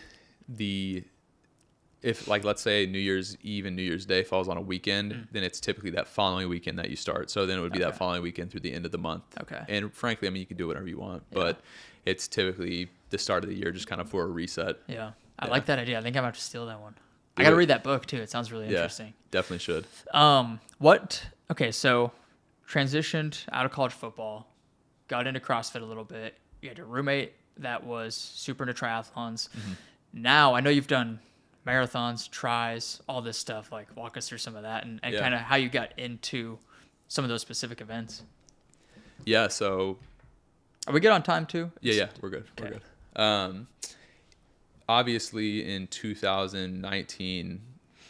if like, let's say New Year's Eve and New Year's Day falls on a weekend, then it's typically that following weekend that you start. So then it would be that following weekend through the end of the month. Okay. And frankly, I mean, you can do whatever you want, but it's typically the start of the year, just kind of for a reset. Yeah. I like that idea. I think I'm going to have to steal that one. I got to read that book too. It sounds really interesting. Definitely should. Okay. So transitioned out of college football, got into CrossFit a little bit. You had your roommate that was super into triathlons. Mm-hmm. Now I know you've done marathons, tries, all this stuff. Like, walk us through some of that and kind of how you got into some of those specific events. Yeah. So are we good on time too? Yeah. We're good. Okay. We're good. Obviously in 2019,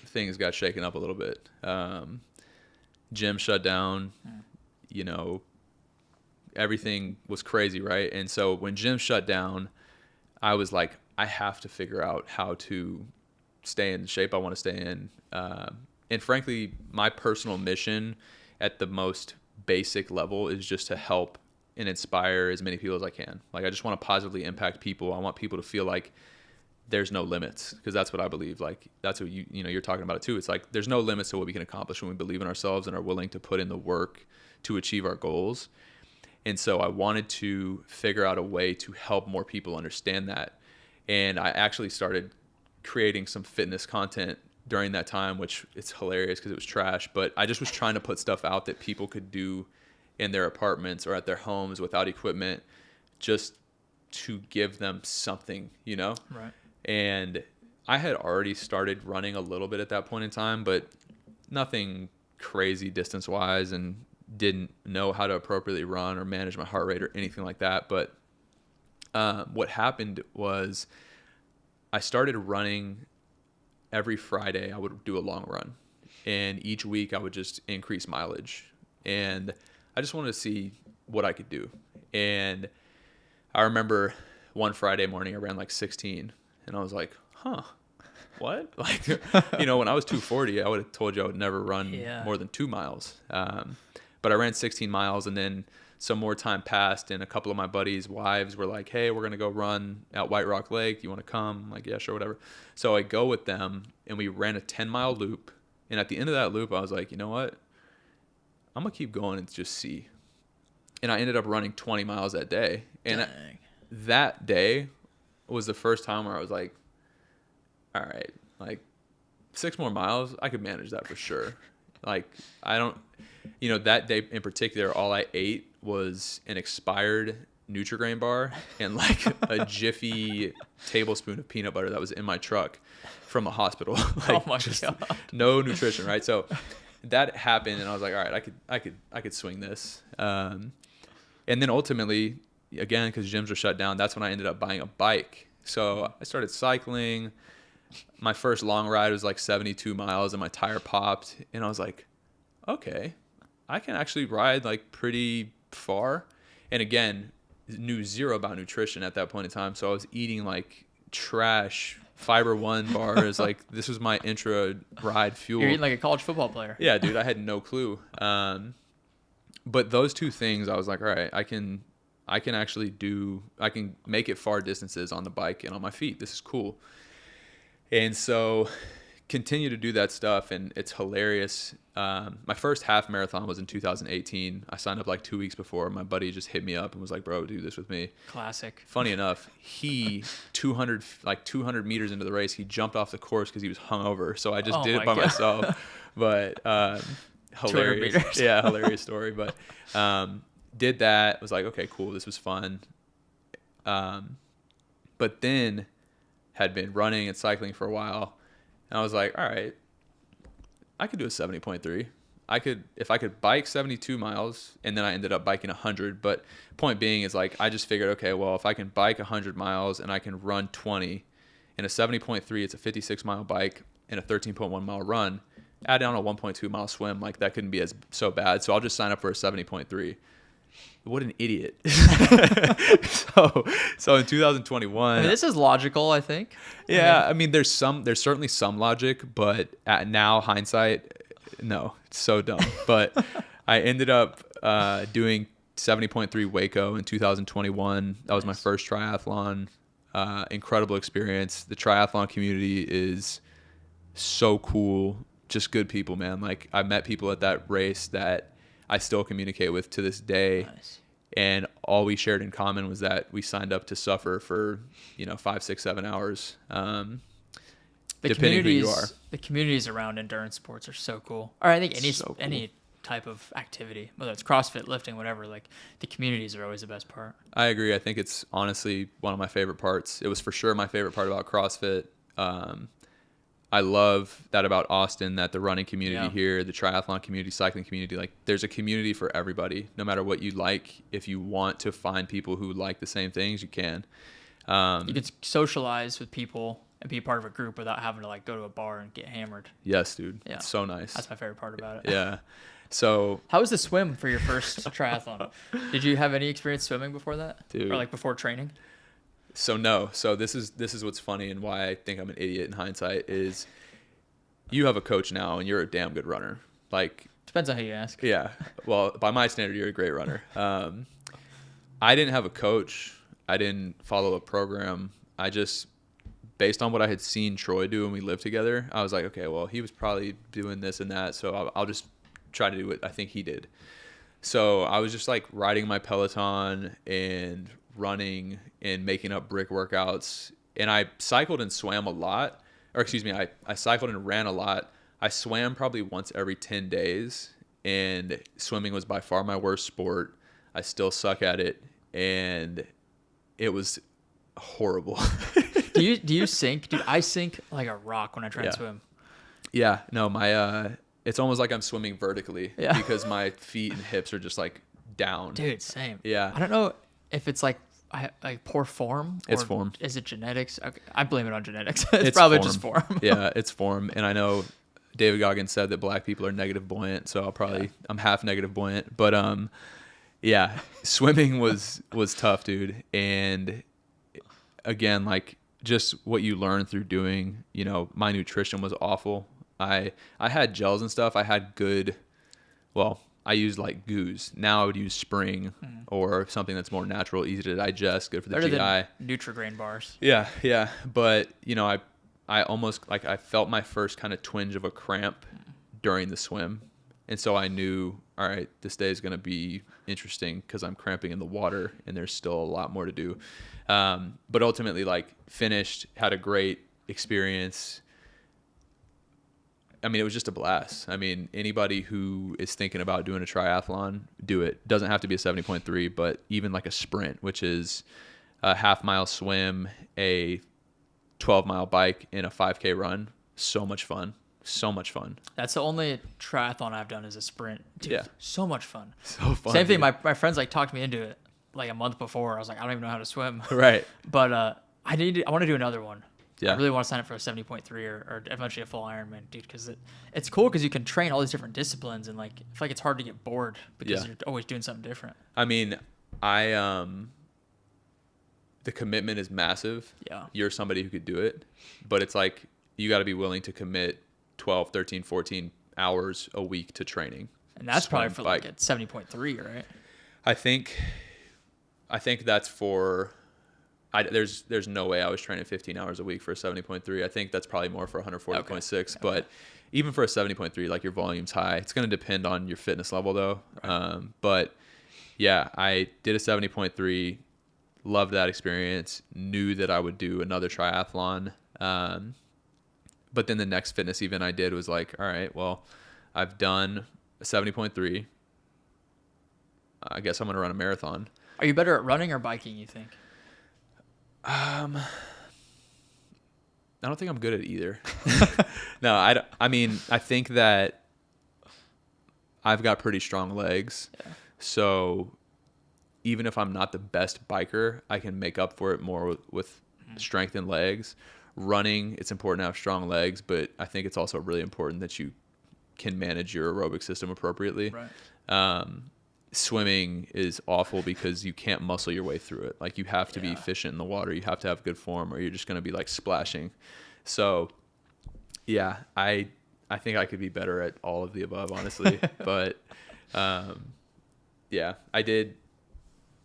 things got shaken up a little bit. Gym shut down, you know, everything was crazy. Right. And so when gym shut down, I was like, I have to figure out how to stay in the shape I want to stay in. And frankly, my personal mission at the most basic level is just to help and inspire as many people as I can. Like, I just want to positively impact people. I want people to feel like there's no limits, because that's what I believe. Like, that's what you're talking about it too. It's like, there's no limits to what we can accomplish when we believe in ourselves and are willing to put in the work to achieve our goals. And so I wanted to figure out a way to help more people understand that. And I actually started creating some fitness content during that time, which it's hilarious because it was trash, but I just was trying to put stuff out that people could do in their apartments or at their homes without equipment, just to give them something, you know? Right. And I had already started running a little bit at that point in time, but nothing crazy distance wise, and didn't know how to appropriately run or manage my heart rate or anything like that. But what happened was I started running every Friday. I would do a long run, and each week I would just increase mileage, and I just wanted to see what I could do. And I remember one Friday morning I ran like 16, and I was like, what? Like, when I was 240, I would have told you I would never run more than 2 miles. But I ran 16 miles, and then some more time passed, and a couple of my buddies' wives were like, hey, we're going to go run at White Rock Lake. You want to come? I'm like, yeah, sure, whatever. So I go with them, and we ran a 10-mile loop. And at the end of that loop, I was like, you know what? I'm going to keep going and just see. And I ended up running 20 miles that day. And that day was the first time where I was like, all right, like 6 more miles, I could manage that for sure. Like, I don't, that day in particular, all I ate was an expired Nutri-Grain bar and like a Jiffy tablespoon of peanut butter that was in my truck from a hospital. Like, oh my God. No nutrition, right? So that happened, and I was like, all right, I could swing this. And then ultimately, again, because gyms were shut down, that's when I ended up buying a bike. So I started cycling. My first long ride was like 72 miles, and my tire popped, and I was like, okay, I can actually ride like pretty far. And again, knew zero about nutrition at that point in time, so I was eating like trash Fiber One bars. Like, this was my intra ride fuel. You're eating like a college football player. Yeah, dude, I had no clue. But those two things, I was like, all right, I can make it far distances on the bike and on my feet. This is cool. And so continue to do that stuff, and it's hilarious. My first half marathon was in 2018. I signed up like 2 weeks before. My buddy just hit me up and was like, bro, do this with me. Classic. Funny enough, he 200 meters into the race, he jumped off the course because he was hungover. So I just did it by myself. But hilarious. Yeah, hilarious story. But did that, was like, okay, cool, this was fun. But then had been running and cycling for a while, and I was like, all right, I could do a 70.3. If I could bike 72 miles, and then I ended up biking 100. But point being is, like, I just figured, okay, well, if I can bike 100 miles and I can run 20, in a 70.3, it's a 56 mile bike and a 13.1 mile run. Add on a 1.2 mile swim, like, that couldn't be so bad. So I'll just sign up for a 70.3. What an idiot. So in 2021, this is logical, I think. Yeah, I mean, there's certainly some logic, but now hindsight, no, it's so dumb. But I ended up doing 70.3 Waco in 2021. That was my first triathlon. Incredible experience. The triathlon community is so cool. Just good people, man. Like, I met people at that race that I still communicate with to this day. Nice. And all we shared in common was that we signed up to suffer for, 5, 6, 7 hours. Depending who you are. The communities around endurance sports are so cool. Or I think any type of activity, whether it's CrossFit, lifting, whatever. Like the communities are always the best part. I agree. I think it's honestly one of my favorite parts. It was for sure my favorite part about CrossFit. I love that about Austin, that the running community here, the triathlon community, cycling community, like there's a community for everybody, no matter what you like. If you want to find people who like the same things, you can. You can socialize with people and be part of a group without having to like go to a bar and get hammered. Yes, dude. Yeah. It's so nice. That's my favorite part about it. Yeah. So how was the swim for your first triathlon? Did you have any experience swimming before that? Dude. Or like before training? So no. So this is what's funny and why I think I'm an idiot in hindsight is you have a coach now and you're a damn good runner. Like depends on who you ask. Yeah. Well, by my standard, you're a great runner. I didn't have a coach. I didn't follow a program. I just, based on what I had seen Troy do when we lived together, I was like, okay, well, he was probably doing this and that, so I'll just try to do what I think he did. So I was just like riding my Peloton and running and making up brick workouts. And I cycled and swam a lot. Or excuse me, I cycled and ran a lot. I swam probably once every 10 days. And swimming was by far my worst sport. I still suck at it. And it was horrible. Do you sink? Dude, I sink like a rock when I try and swim. Yeah. No, my it's almost like I'm swimming vertically because my feet and hips are just like down. Dude, same. Yeah. I don't know if it's like poor form. It's form. Is it genetics? Okay, I blame it on genetics. It's probably form. Just form. Yeah, it's form. And I know David Goggins said that black people are negative buoyant, so I'm half negative buoyant. But yeah, swimming was tough, dude. And again, like just what you learn through doing, you know, my nutrition was awful. I had gels and stuff. I had good, well, I used like Goose. Now I would use Spring or something that's more natural, easy to digest, good for the Better GI. Than Nutri-Grain bars. Yeah. But, you know, I almost like I felt my first kind of twinge of a cramp during the swim. And so I knew, all right, this day is going to be interesting because I'm cramping in the water and there's still a lot more to do. But ultimately, like finished, had a great experience. I mean, it was just a blast. I mean, anybody who is thinking about doing a triathlon, do it. Doesn't have to be a 70.3, but even like a sprint, which is a half-mile swim, a 12-mile bike, and a 5K run. So much fun. So much fun. That's the only triathlon I've done is a sprint. Dude, yeah. So much fun. So fun. Same thing. My friends like talked me into it like a month before. I was like, I don't even know how to swim. Right. But I want to do another one. Yeah. I really want to sign up for a 70.3 or eventually a full Ironman, dude, because it's cool because you can train all these different disciplines and like I feel like it's hard to get bored because you're always doing something different. I mean, the commitment is massive. Yeah. You're somebody who could do it, but it's like you got to be willing to commit 12, 13, 14 hours a week to training. And that's probably for like at 70.3, right? I think that's for there's no way I was training 15 hours a week for a 70.3. I think that's probably more for 140.6. Okay. But even for a 70.3, like your volume's high. It's going to depend on your fitness level though. Right. But yeah, I did a 70.3, loved that experience, knew that I would do another triathlon. But then the next fitness event I did was like, all right, well, I've done a 70.3. I guess I'm going to run a marathon. Are you better at running or biking, you think? I don't think I'm good at either. No, I mean, I think that I've got pretty strong legs. Yeah. So even if I'm not the best biker, I can make up for it more with strength and legs. Running, it's important to have strong legs, but I think it's also really important that you can manage your aerobic system appropriately. Right. Swimming is awful because you can't muscle your way through it. Like you have to be efficient in the water. You have to have good form or you're just going to be like splashing. So yeah, I think I could be better at all of the above, honestly. But yeah, I did.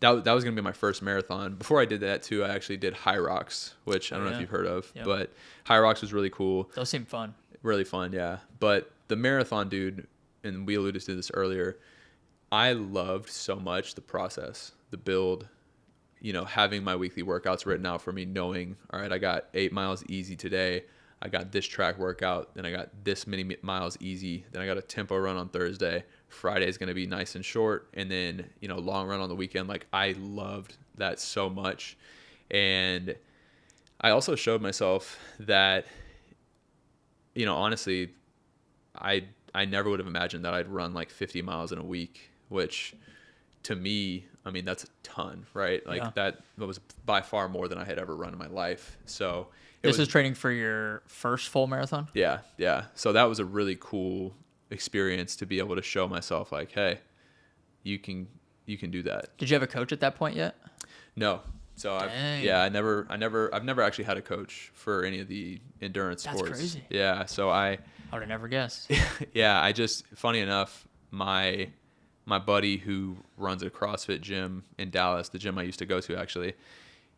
That was going to be my first marathon. Before I did that too, I actually did High Rocks, which I don't know if you've heard of, but High Rocks was really cool. Those seem fun. Really fun. Yeah. But the marathon, dude, and we alluded to this earlier, I loved so much the process, the build, you know, having my weekly workouts written out for me, knowing, all right, I got 8 miles easy today. I got this track workout, then I got this many miles easy, then I got a tempo run on Thursday. Friday is going to be nice and short, and then, you know, long run on the weekend. Like, I loved that so much. And I also showed myself that, you know, honestly, I never would have imagined that I'd run like 50 miles in a week, which to me, I mean, that's a ton, right? Like that was by far more than I had ever run in my life. So this was training for your first full marathon? Yeah. Yeah. So that was a really cool experience to be able to show myself like, hey, you can do that. Did you have a coach at that point yet? No. So I've never actually had a coach for any of the endurance sports. That's crazy. Yeah. So I would have never guessed. Yeah. Funny enough, my buddy who runs a CrossFit gym in Dallas, the gym I used to go to actually,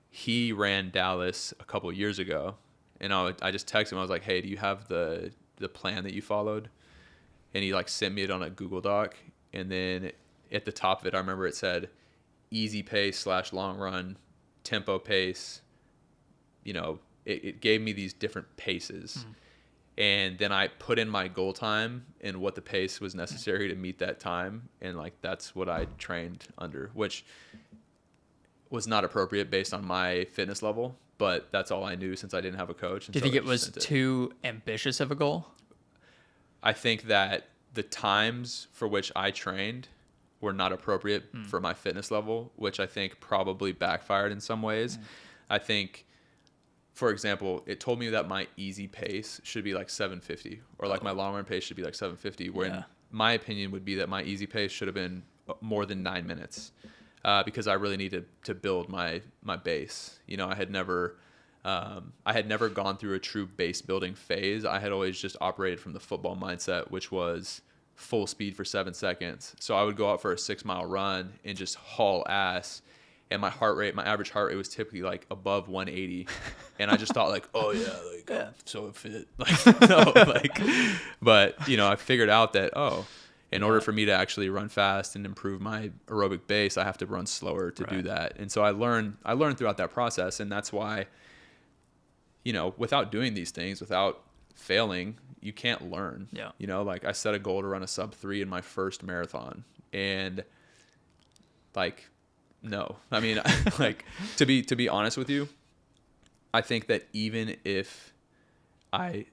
he ran Dallas a couple of years ago. And I just texted him. I was like, hey, do you have the plan that you followed? And he like sent me it on a Google Doc. And then at the top of it, I remember it said easy pace / long run, tempo pace. You know, it gave me these different paces. And then I put in my goal time and what the pace was necessary to meet that time. And like, that's what I trained under, which was not appropriate based on my fitness level, but that's all I knew since I didn't have a coach. Do you think it was too ambitious of a goal? I think that the times for which I trained were not appropriate for my fitness level, which I think probably backfired in some ways. I think, for example, it told me that my easy pace should be like 750 or like my long run pace should be like 750, when my opinion would be that my easy pace should have been more than 9 minutes, because I really needed to build my base. You know, I had never gone through a true base building phase. I had always just operated from the football mindset, which was full speed for 7 seconds. So I would go out for a 6 mile run and just haul ass. And my average heart rate was typically like above 180. And I just thought like, oh yeah, like I'm so fit. Like, no, like, but you know, I figured out that, in order for me to actually run fast and improve my aerobic base, I have to run slower to do that. And so I learned throughout that process. And that's why, you know, without doing these things, without failing, you can't learn. Yeah. You know, like I set a goal to run a sub 3 in my first marathon. And like, no, I mean, like to be honest with you, I think that even if I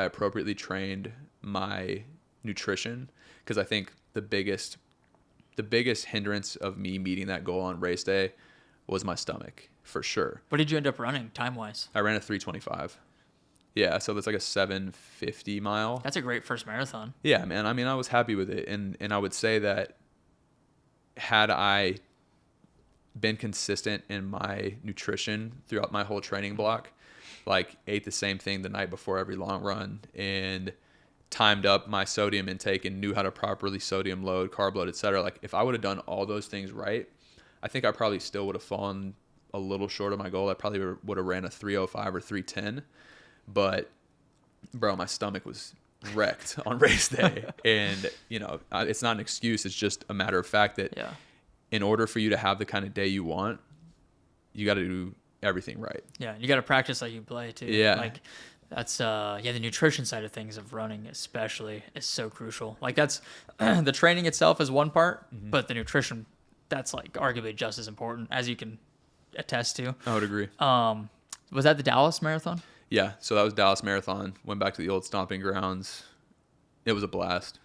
appropriately trained my nutrition, because I think the biggest hindrance of me meeting that goal on race day was my stomach, for sure. What did you end up running time wise? I ran a 3:25. Yeah, so that's like a 750 mile. That's a great first marathon. Yeah, man. I mean, I was happy with it, and I would say that had I been consistent in my nutrition throughout my whole training block, like ate the same thing the night before every long run and timed up my sodium intake and knew how to properly sodium load, carb load, etc. Like if I would have done all those things right, I think I probably still would have fallen a little short of my goal. I probably would have ran a 3:05 or 3:10, but bro, my stomach was wrecked on race day. And you know, it's not an excuse. It's just a matter of fact that in order for you to have the kind of day you want, you got to do everything right. Yeah, you got to practice like you play too. Yeah, like that's the nutrition side of things of running especially is so crucial. Like that's the training itself is one part, but the nutrition, that's like arguably just as important, as you can attest to. I would agree. Was that the Dallas Marathon? Yeah, so that was Dallas Marathon. Went back to the old stomping grounds. It was a blast.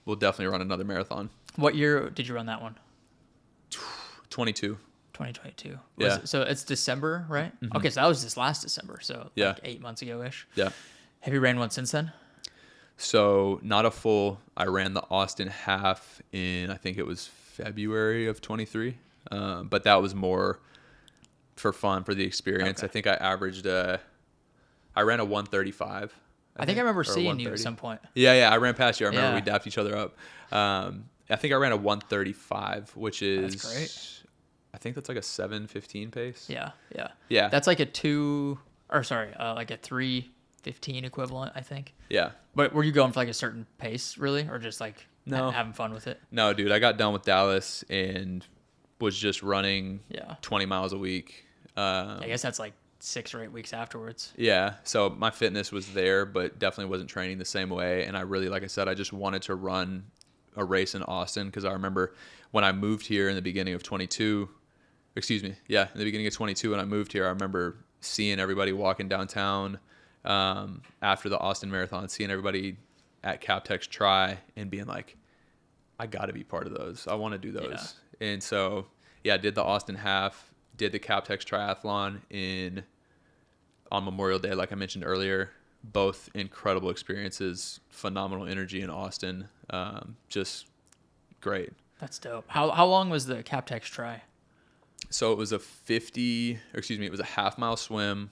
We'll definitely run another marathon. What year did you run that one? 2022. Yeah. So it's December, right? Okay, so that was this last December. So like 8 months ago-ish. Yeah. Have you ran one since then? So not a full. I ran the Austin half in, I think it was February of 23. But that was more for fun, for the experience. Okay. I think I averaged I ran a 135. I think I remember seeing you at some point. Yeah, I ran past you. I remember we dapped each other up. I think I ran a 135, which is that's great. I think that's like a 7:15 pace. Yeah. That's like a 3:15 equivalent, I think. Yeah. But were you going for like a certain pace, really, or just like no having fun with it? No, dude. I got done with Dallas and was just running 20 miles a week. I guess that's like 6 or 8 weeks afterwards. Yeah. So my fitness was there, but definitely wasn't training the same way. And I really, like I said, I just wanted to run a race in Austin because I remember when I moved here in the beginning of 22, in the beginning of 22 when I moved here, I remember seeing everybody walking downtown after the Austin Marathon, seeing everybody at CapTech's Tri and being like, I got to be part of those. I want to do those. Yeah. And so, I did the Austin half, did the CapTech's Triathlon on Memorial Day, like I mentioned earlier. Both incredible experiences, phenomenal energy in Austin. Just great. That's dope. How long was the CapTech's Tri? So it was a half mile swim,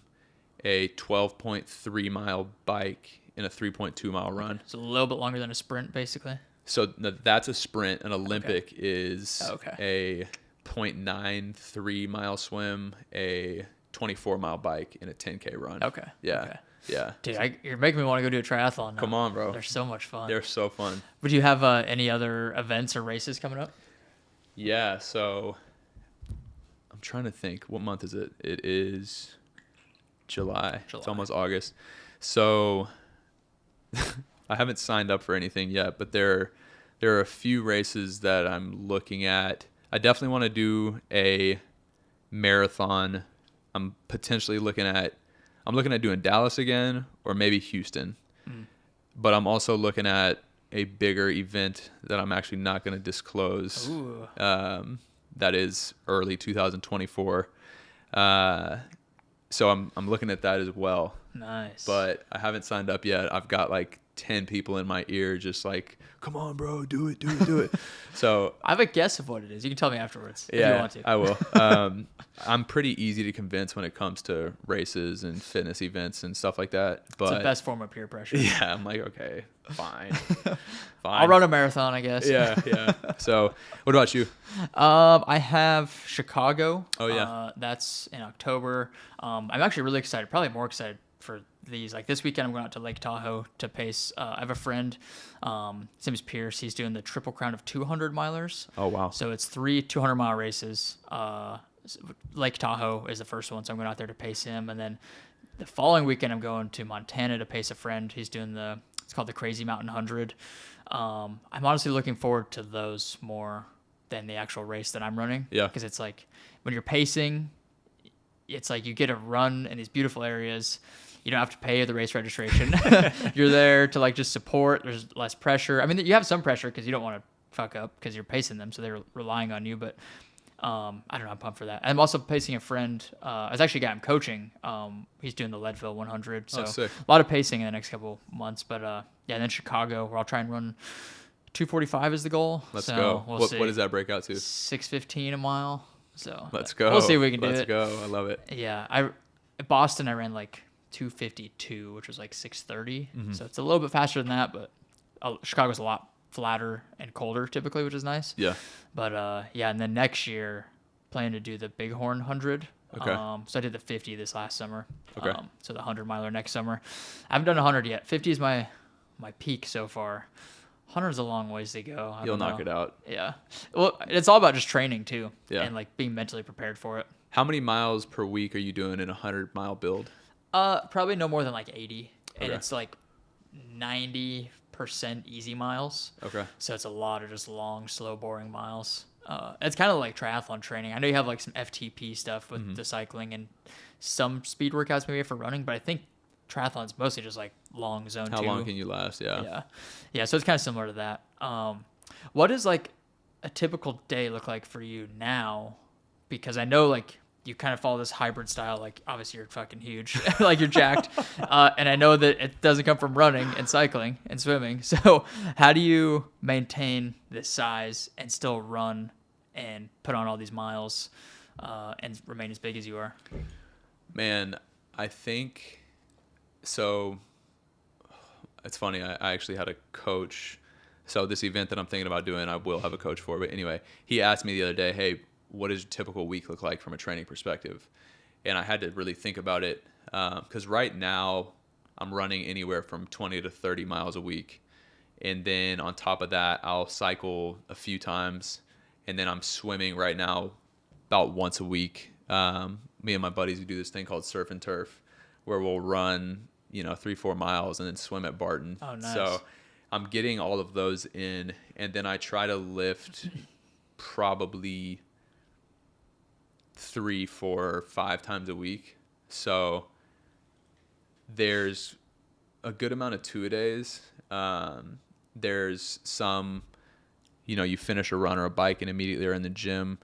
a 12.3 mile bike, and a 3.2 mile run. So a little bit longer than a sprint, basically. So that's a sprint. An Olympic is a 0.93 mile swim, a 24 mile bike, and a 10K run. Okay. Yeah. Okay. Yeah. Dude, you're making me want to go do a triathlon now. Come on, bro. They're so much fun. They're so fun. Would you have any other events or races coming up? Yeah. So I'm trying to think. What month is it? It is July. It's almost August. So I haven't signed up for anything yet, but there are a few races that I'm looking at. I definitely want to do a marathon. I'm potentially looking at doing Dallas again or maybe Houston. But I'm also looking at a bigger event that I'm actually not going to disclose. That is early 2024. So I'm looking at that as well. Nice. But I haven't signed up yet. I've got like 10 people in my ear just like, come on, bro, do it. So I have a guess of what it is. You can tell me afterwards if you want to. I will. I'm pretty easy to convince when it comes to races and fitness events and stuff like that. But it's the best form of peer pressure. Yeah, I'm like, okay, fine. I'll run a marathon, I guess. Yeah. So what about you? I have Chicago. Oh, yeah. That's in October. I'm actually really excited, probably more excited for these. Like this weekend, I'm going out to Lake Tahoe to pace. I have a friend, his name is Pierce. He's doing the Triple Crown of 200 milers. Oh, wow. So it's 3 200-mile races. Lake Tahoe is the first one, so I'm going out there to pace him. And then the following weekend, I'm going to Montana to pace a friend. He's doing it's called the Crazy Mountain 100. I'm honestly looking forward to those more than the actual race that I'm running. Yeah. Because it's like when you're pacing, it's like you get to run in these beautiful areas. You don't have to pay the race registration. You're there to like just support. There's less pressure. I mean, you have some pressure because you don't want to fuck up because you're pacing them, so they're relying on you. But I don't know. I'm pumped for that. I'm also pacing a friend. It's actually a guy I'm coaching. He's doing the Leadville 100. So a lot of pacing in the next couple months. But and then Chicago, where I'll try and run 2:45 is the goal. Let's go. What does that break out to? 6:15 a mile. So let's go. We'll see if we can do it. Let's go. I love it. Yeah. Boston, I ran like 2:52, which was like 6:30. Mm-hmm. So it's a little bit faster than that, but Chicago's a lot flatter and colder typically, which is nice. Yeah. But and then next year, plan to do the Bighorn 100. Okay. So I did the 50 this last summer. Okay. So the 100 miler next summer. I haven't done 100 yet. 50 is my peak so far. 100 is a long ways to go. You'll knock it out. Yeah. Well, it's all about just training too. Yeah. And like being mentally prepared for it. How many miles per week are you doing in a 100-mile build? Probably no more than like 80. Okay. And it's like 90% easy miles. Okay. So it's a lot of just long, slow, boring miles. It's kind of like triathlon training. I know you have like some FTP stuff with the cycling and some speed workouts maybe for running, but I think triathlon's mostly just like long zone. How long can you last? Yeah. Yeah. So it's kind of similar to that. What does like a typical day look like for you now? Because I know like you kind of follow this hybrid style. Like obviously you're fucking huge, like you're jacked. And I know that it doesn't come from running and cycling and swimming. So how do you maintain this size and still run and put on all these miles and remain as big as you are? Man, I think so. It's funny. I actually had a coach. So this event that I'm thinking about doing, I will have a coach for. But anyway, he asked me the other day, hey, what does a typical week look like from a training perspective? And I had to really think about it because right now I'm running anywhere from 20 to 30 miles a week. And then on top of that, I'll cycle a few times. And then I'm swimming right now about once a week. me and my buddies, we do this thing called surf and turf, where we'll run, 3-4 miles and then swim at Barton. Oh, nice. So I'm getting all of those in, and then I try to lift probably 3, 4, 5 times a week. So there's a good amount of 2-a-days. There's some, you finish a run or a bike and immediately are in the gym.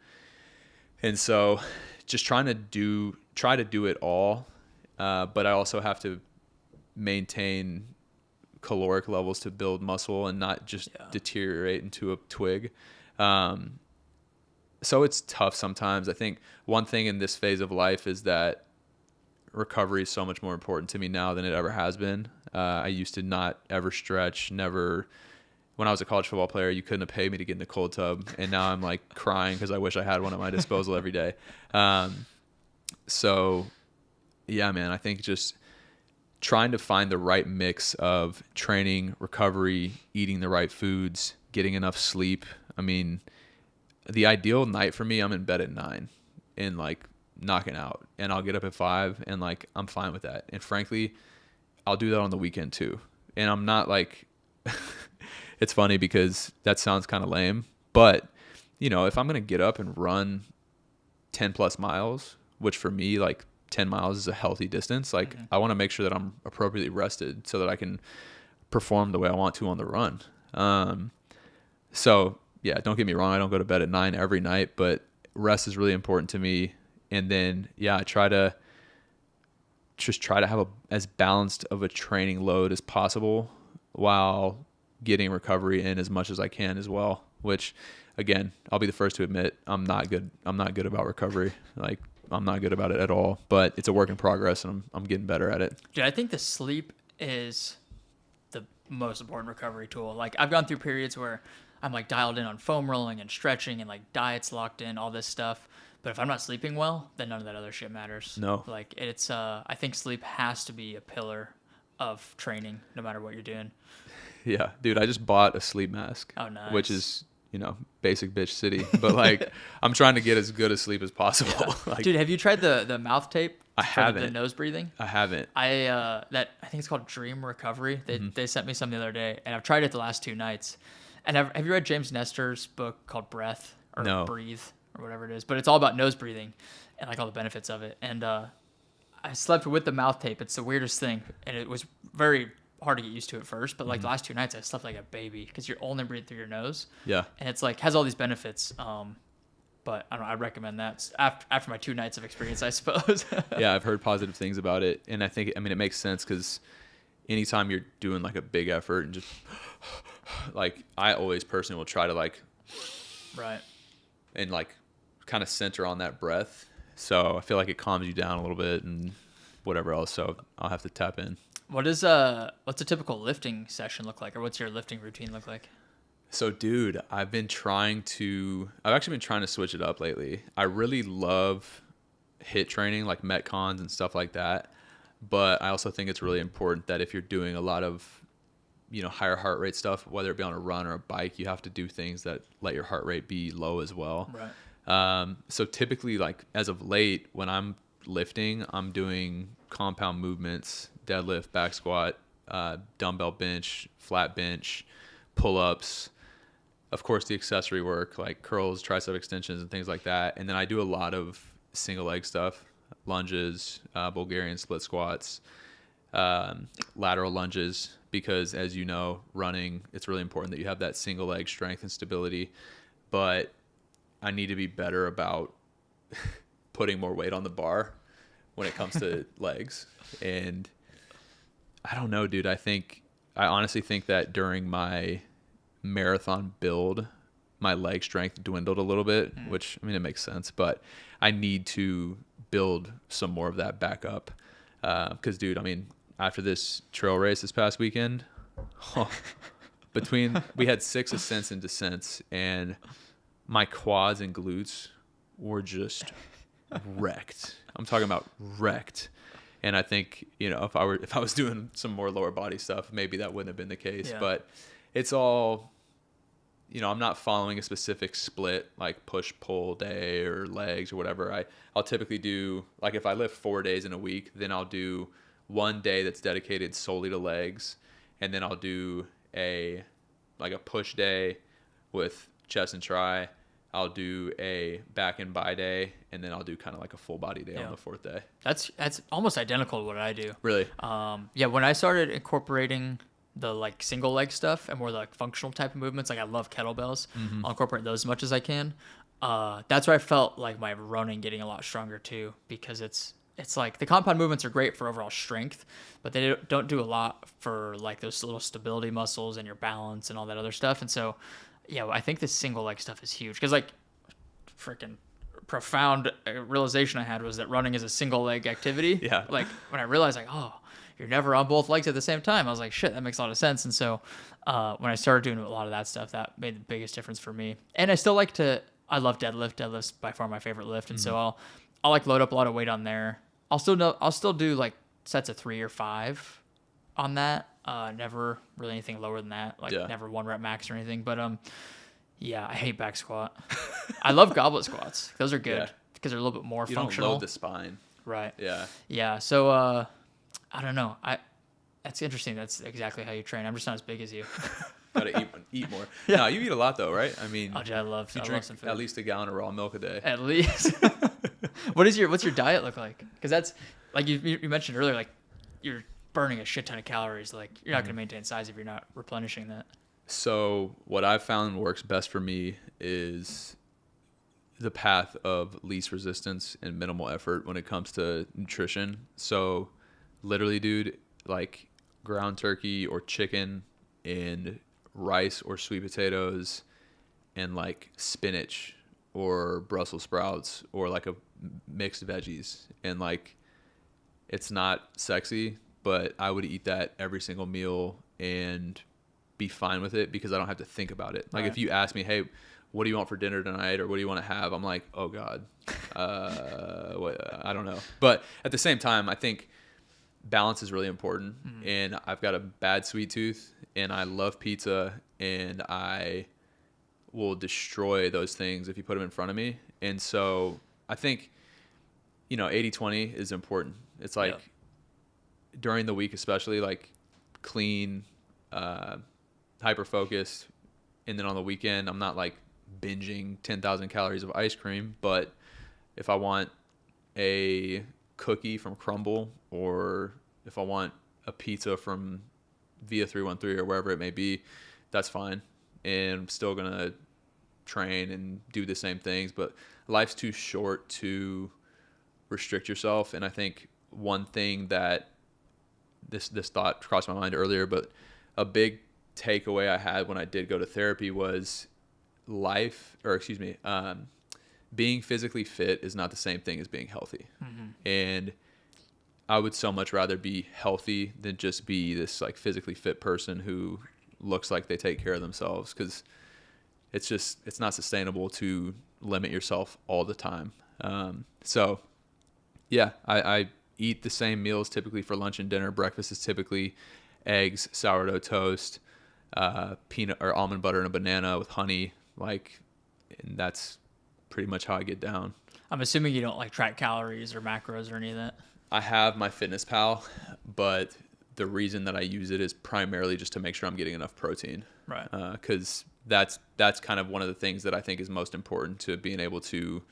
And so just try to do it all. But I also have to maintain caloric levels to build muscle and not just deteriorate into a twig. So it's tough sometimes. I think one thing in this phase of life is that recovery is so much more important to me now than it ever has been. I used to not ever stretch, never. When I was a college football player, you couldn't have paid me to get in a cold tub, and now I'm like crying because I wish I had one at my disposal every day. So, yeah, man, I think just trying to find the right mix of training, recovery, eating the right foods, getting enough sleep. I mean, the ideal night for me, I'm in bed at 9 and like knocking out, and I'll get up at 5 and like I'm fine with that. And frankly, I'll do that on the weekend too. And I'm not like it's funny because that sounds kind of lame, but if I'm going to get up and run 10 plus miles, which for me, like 10 miles is a healthy distance. Like I want to make sure that I'm appropriately rested so that I can perform the way I want to on the run. So yeah, don't get me wrong. I don't go to bed at 9 every night, but rest is really important to me. And then, yeah, I try to have as balanced of a training load as possible while getting recovery in as much as I can as well, which again, I'll be the first to admit I'm not good about recovery. Like I'm not good about it at all, but it's a work in progress and I'm getting better at it. Dude, I think the sleep is the most important recovery tool. Like I've gone through periods where I'm like dialed in on foam rolling and stretching and like diets locked in, all this stuff. But if I'm not sleeping well, then none of that other shit matters. No. Like it's I think sleep has to be a pillar of training no matter what you're doing. Yeah, dude, I just bought a sleep mask. Oh, nice. Which is, basic bitch city, but like I'm trying to get as good a sleep as possible. Yeah. Like, dude, have you tried the mouth tape? I haven't. The nose breathing? I haven't. I think it's called Dream Recovery. They sent me some the other day, and I've tried it the last 2 nights. And have you read James Nestor's book called Breath or No. Breathe or whatever it is? But it's all about nose breathing and like all the benefits of it. And I slept with the mouth tape. It's the weirdest thing, and it was very hard to get used to at first. But like the last 2 nights, I slept like a baby because you're only breathing through your nose. Yeah. And it's like has all these benefits. But I don't know, I'd recommend that after my 2 nights of experience, I suppose. Yeah, I've heard positive things about it, and it makes sense because anytime you're doing like a big effort and just like I always personally will try to like right and like kind of center on that breath, so I feel like it calms you down a little bit and whatever else. So I'll have to tap in. What's a typical lifting session look like, or what's your lifting routine look like? So, dude, I've actually been trying to switch it up lately. I really love HIIT training, like Metcons and stuff like that. But I also think it's really important that if you're doing a lot of, higher heart rate stuff, whether it be on a run or a bike, you have to do things that let your heart rate be low as well. Right. So typically, like as of late, when I'm lifting, I'm doing compound movements, deadlift, back squat, dumbbell bench, flat bench, pull-ups. Of course, the accessory work like curls, tricep extensions, and things like that. And then I do a lot of single leg stuff, lunges, Bulgarian split squats, lateral lunges, because as you know, running, it's really important that you have that single leg strength and stability. But I need to be better about putting more weight on the bar when it comes to legs. And I don't know, dude. I honestly think that during my marathon build, my leg strength dwindled a little bit, which it makes sense, but I need to build some more of that back up. Cause dude, after this trail race this past weekend, we had 6 ascents and descents, and my quads and glutes were just wrecked. I'm talking about wrecked. And I think, if I was doing some more lower body stuff, maybe that wouldn't have been the case. Yeah. But it's all, I'm not following a specific split like push pull day or legs or whatever. I'll typically do, like, if I lift 4 days in a week, then I'll do one day that's dedicated solely to legs, and then I'll do a push day with chest and tri. I'll do a back and bi day, and then I'll do kind of like a full body day on the 4th day. That's almost identical to what I do. Really? Yeah, when I started incorporating the like single leg stuff and more like functional type of movements, like I love kettlebells. I'll incorporate those as much as I can. That's where I felt like my running getting a lot stronger too, because it's like the compound movements are great for overall strength, but they don't do a lot for like those little stability muscles and your balance and all that other stuff. And so, yeah, I think this single leg stuff is huge, because like freaking profound realization I had was that running is a single leg activity. Yeah. Like when I realized like, oh, you're never on both legs at the same time, I was like, shit, that makes a lot of sense. And so when I started doing a lot of that stuff, that made the biggest difference for me. And I still I love deadlift. Deadlift's by far my favorite lift. And so I'll like load up a lot of weight on there. I'll still do like sets of 3 or 5 on that. Never really anything lower than that. Like never 1 rep max or anything. But yeah, I hate back squat. I love goblet squats. Those are good because they're a little bit more functional. You don't load the spine. Right. Yeah. Yeah. So I don't know. That's interesting. That's exactly how you train. I'm just not as big as you. Gotta eat more. Yeah. No, you eat a lot though, right? I mean, I love some food. At least a gallon of raw milk a day. At least. What's your diet look like? Because that's like you mentioned earlier, like you're burning a shit ton of calories. Like you're not going to maintain size if you're not replenishing that. So what I've found works best for me is the path of least resistance and minimal effort when it comes to nutrition. So literally, dude, like ground turkey or chicken and rice or sweet potatoes and like spinach or Brussels sprouts or like a mixed veggies. And like, it's not sexy, but I would eat that every single meal and be fine with it because I don't have to think about it. Like if you ask me, hey, what do you want for dinner tonight? Or what do you want to have? I'm like, oh God, I don't know. But at the same time, I think balance is really important. And I've got a bad sweet tooth and I love pizza and I will destroy those things if you put them in front of me. And so I think, 80-20 is important. It's like during the week, especially like clean, hyper focused. And then on the weekend, I'm not like binging 10,000 calories of ice cream, but if I want a cookie from Crumble or if I want a pizza from Via 313 or wherever it may be, that's fine. And I'm still going to train and do the same things, but life's too short to restrict yourself. And I think one thing that this thought crossed my mind earlier, but a big takeaway I had when I did go to therapy was being physically fit is not the same thing as being healthy. And I would so much rather be healthy than just be this like physically fit person who looks like they take care of themselves, because it's not sustainable to limit yourself all the time. So yeah, I eat the same meals typically for lunch and dinner. Breakfast is typically eggs, sourdough toast, peanut or almond butter and a banana with honey. And that's pretty much how I get down. I'm assuming you don't like track calories or macros or any of that. I have my FitnessPal, but the reason that I use it is primarily just to make sure I'm getting enough protein. Right. Because that's kind of one of the things that I think is most important to being able to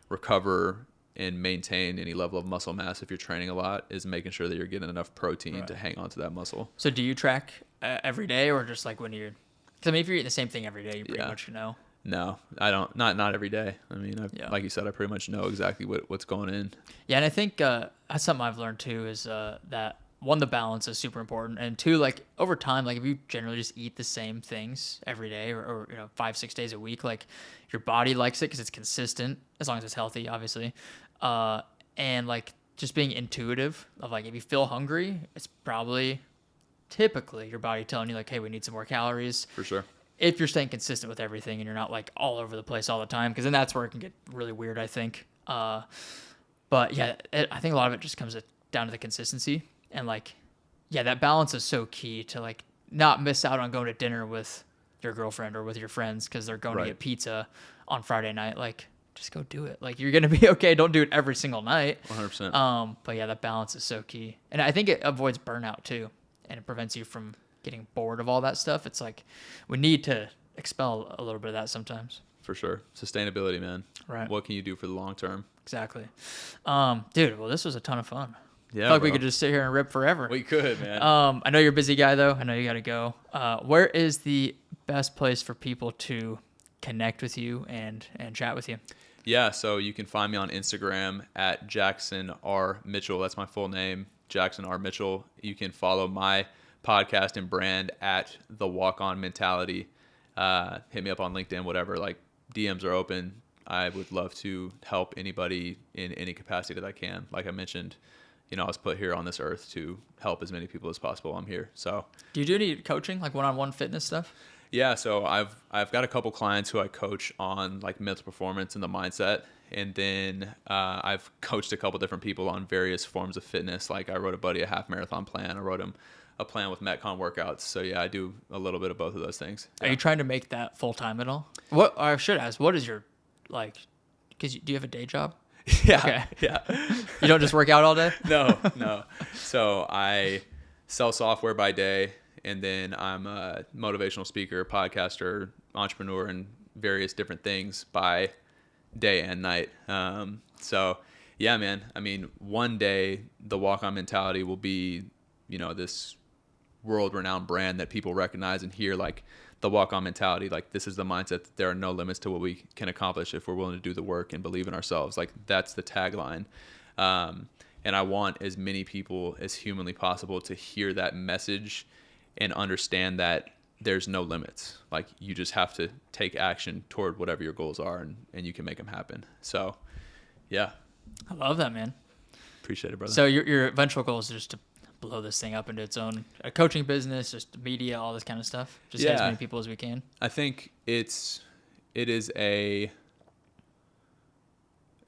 recover and maintain any level of muscle mass if you're training a lot, is making sure that you're getting enough protein to hang on to that muscle. So do you track every day, or just like when you're, because I mean, if you're eating the same thing every day, you pretty much know. No, I don't. Not every day. I mean, like you said, I pretty much know exactly what's going in. Yeah, and I think that's something I've learned too, is that one, the balance is super important, and two, like over time, like if you generally just eat the same things every day or 5-6 days a week, like your body likes it because it's consistent, as long as it's healthy, obviously. And like just being intuitive of like, if you feel hungry, it's probably typically your body telling you like, hey, we need some more calories. For sure. If you're staying consistent with everything and you're not like all over the place all the time, because then that's where it can get really weird, I think. But yeah, I think a lot of it just comes down to the consistency, and like, yeah, that balance is so key to like not miss out on going to dinner with your girlfriend or with your friends because they're going to get pizza on Friday night. Like, just go do it. Like, you're going to be okay. Don't do it every single night. 100%. But yeah, that balance is so key. And I think it avoids burnout too. And it prevents you from getting bored of all that stuff. It's like, we need to expel a little bit of that sometimes. For sure. Sustainability, man. Right. What can you do for the long term? Exactly. Dude, well, this was a ton of fun. Yeah, I feel like we could just sit here and rip forever. We could, man. I know you're a busy guy, though. I know you got to go. Where is the best place for people to connect with you and chat with you? Yeah, so you can find me on Instagram at Jackson R. Mitchell. That's my full name, Jackson R. Mitchell. You can follow my podcast and brand at The Walk On Mentality. Hit me up on LinkedIn, whatever. Like, DMs are open. I would love to help anybody in any capacity that I can. Like I mentioned, I was put here on this earth to help as many people as possible. I'm here. So, do you do any coaching, like one-on-one fitness stuff? Yeah, so I've got a couple clients who I coach on like mental performance and the mindset, and then I've coached a couple different people on various forms of fitness. Like I wrote a buddy a half marathon plan. I wrote him a plan with Metcon workouts. So yeah, I do a little bit of both of those things. Are you trying to make that full time at all? What I should ask, what is your because do you have a day job? Yeah. Okay. Yeah. You don't just work out all day? No. So I sell software by day, and then I'm a motivational speaker, podcaster, entrepreneur, and various different things by day and night. So yeah, man, I mean, one day the Walk On Mentality will be, this world-renowned brand that people recognize and hear, like the Walk On Mentality. Like, this is the mindset that there are no limits to what we can accomplish if we're willing to do the work and believe in ourselves. Like, that's the tagline. And I want as many people as humanly possible to hear that message and understand that there's no limits. Like, you just have to take action toward whatever your goals are, and you can make them happen. So, yeah. I love that, man. Appreciate it, brother. So your eventual goal is just to blow this thing up into its own coaching business, just media, all this kind of stuff. Just get as many people as we can. I think it is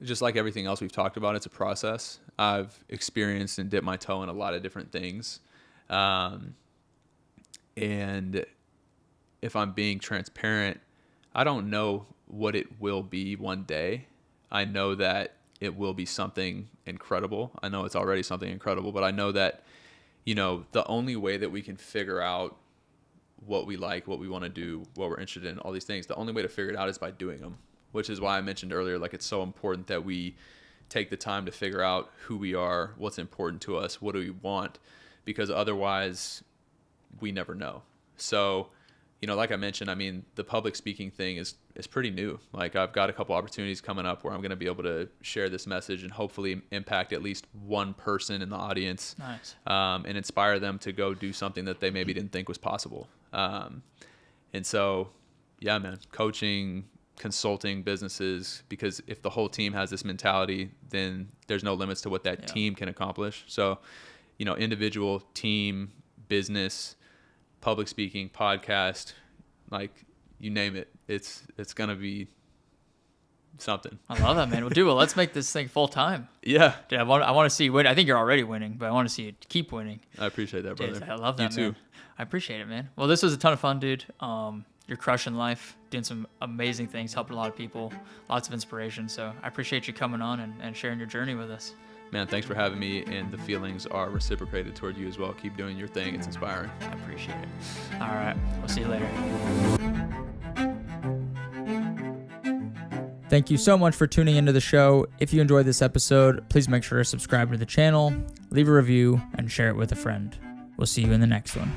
just like everything else we've talked about, it's a process. I've experienced and dipped my toe in a lot of different things. And if I'm being transparent, I don't know what it will be one day. I know that it will be something incredible. I know it's already something incredible, but I know that, the only way that we can figure out what we like, what we want to do, what we're interested in, all these things, the only way to figure it out is by doing them, which is why I mentioned earlier, like, it's so important that we take the time to figure out who we are, what's important to us, what do we want, because otherwise we never know. So, like I mentioned, I mean, the public speaking thing is pretty new. Like, I've got a couple opportunities coming up where I'm going to be able to share this message and hopefully impact at least one person in the audience. Nice. And inspire them to go do something that they maybe didn't think was possible. And so, yeah, man, coaching, consulting businesses, because if the whole team has this mentality, then there's no limits to what that team can accomplish. So, individual, team, business, public speaking, podcast, like, you name it, it's gonna be something. I love that, man. Well, let's make this thing full time. Yeah. Dude, I want to see you win. I think you're already winning, but I want to see you keep winning. I appreciate that, brother. Dude, I love that, you man. too. I appreciate it, man. Well, this was a ton of fun, dude. You're crushing life, doing some amazing things, helping a lot of people, lots of inspiration. So I appreciate you coming on and sharing your journey with us. Man, thanks for having me, and the feelings are reciprocated toward you as well. Keep doing your thing. It's inspiring. I appreciate it. All right. We'll see you later. Thank you so much for tuning into the show. If you enjoyed this episode, please make sure to subscribe to the channel, leave a review, and share it with a friend. We'll see you in the next one.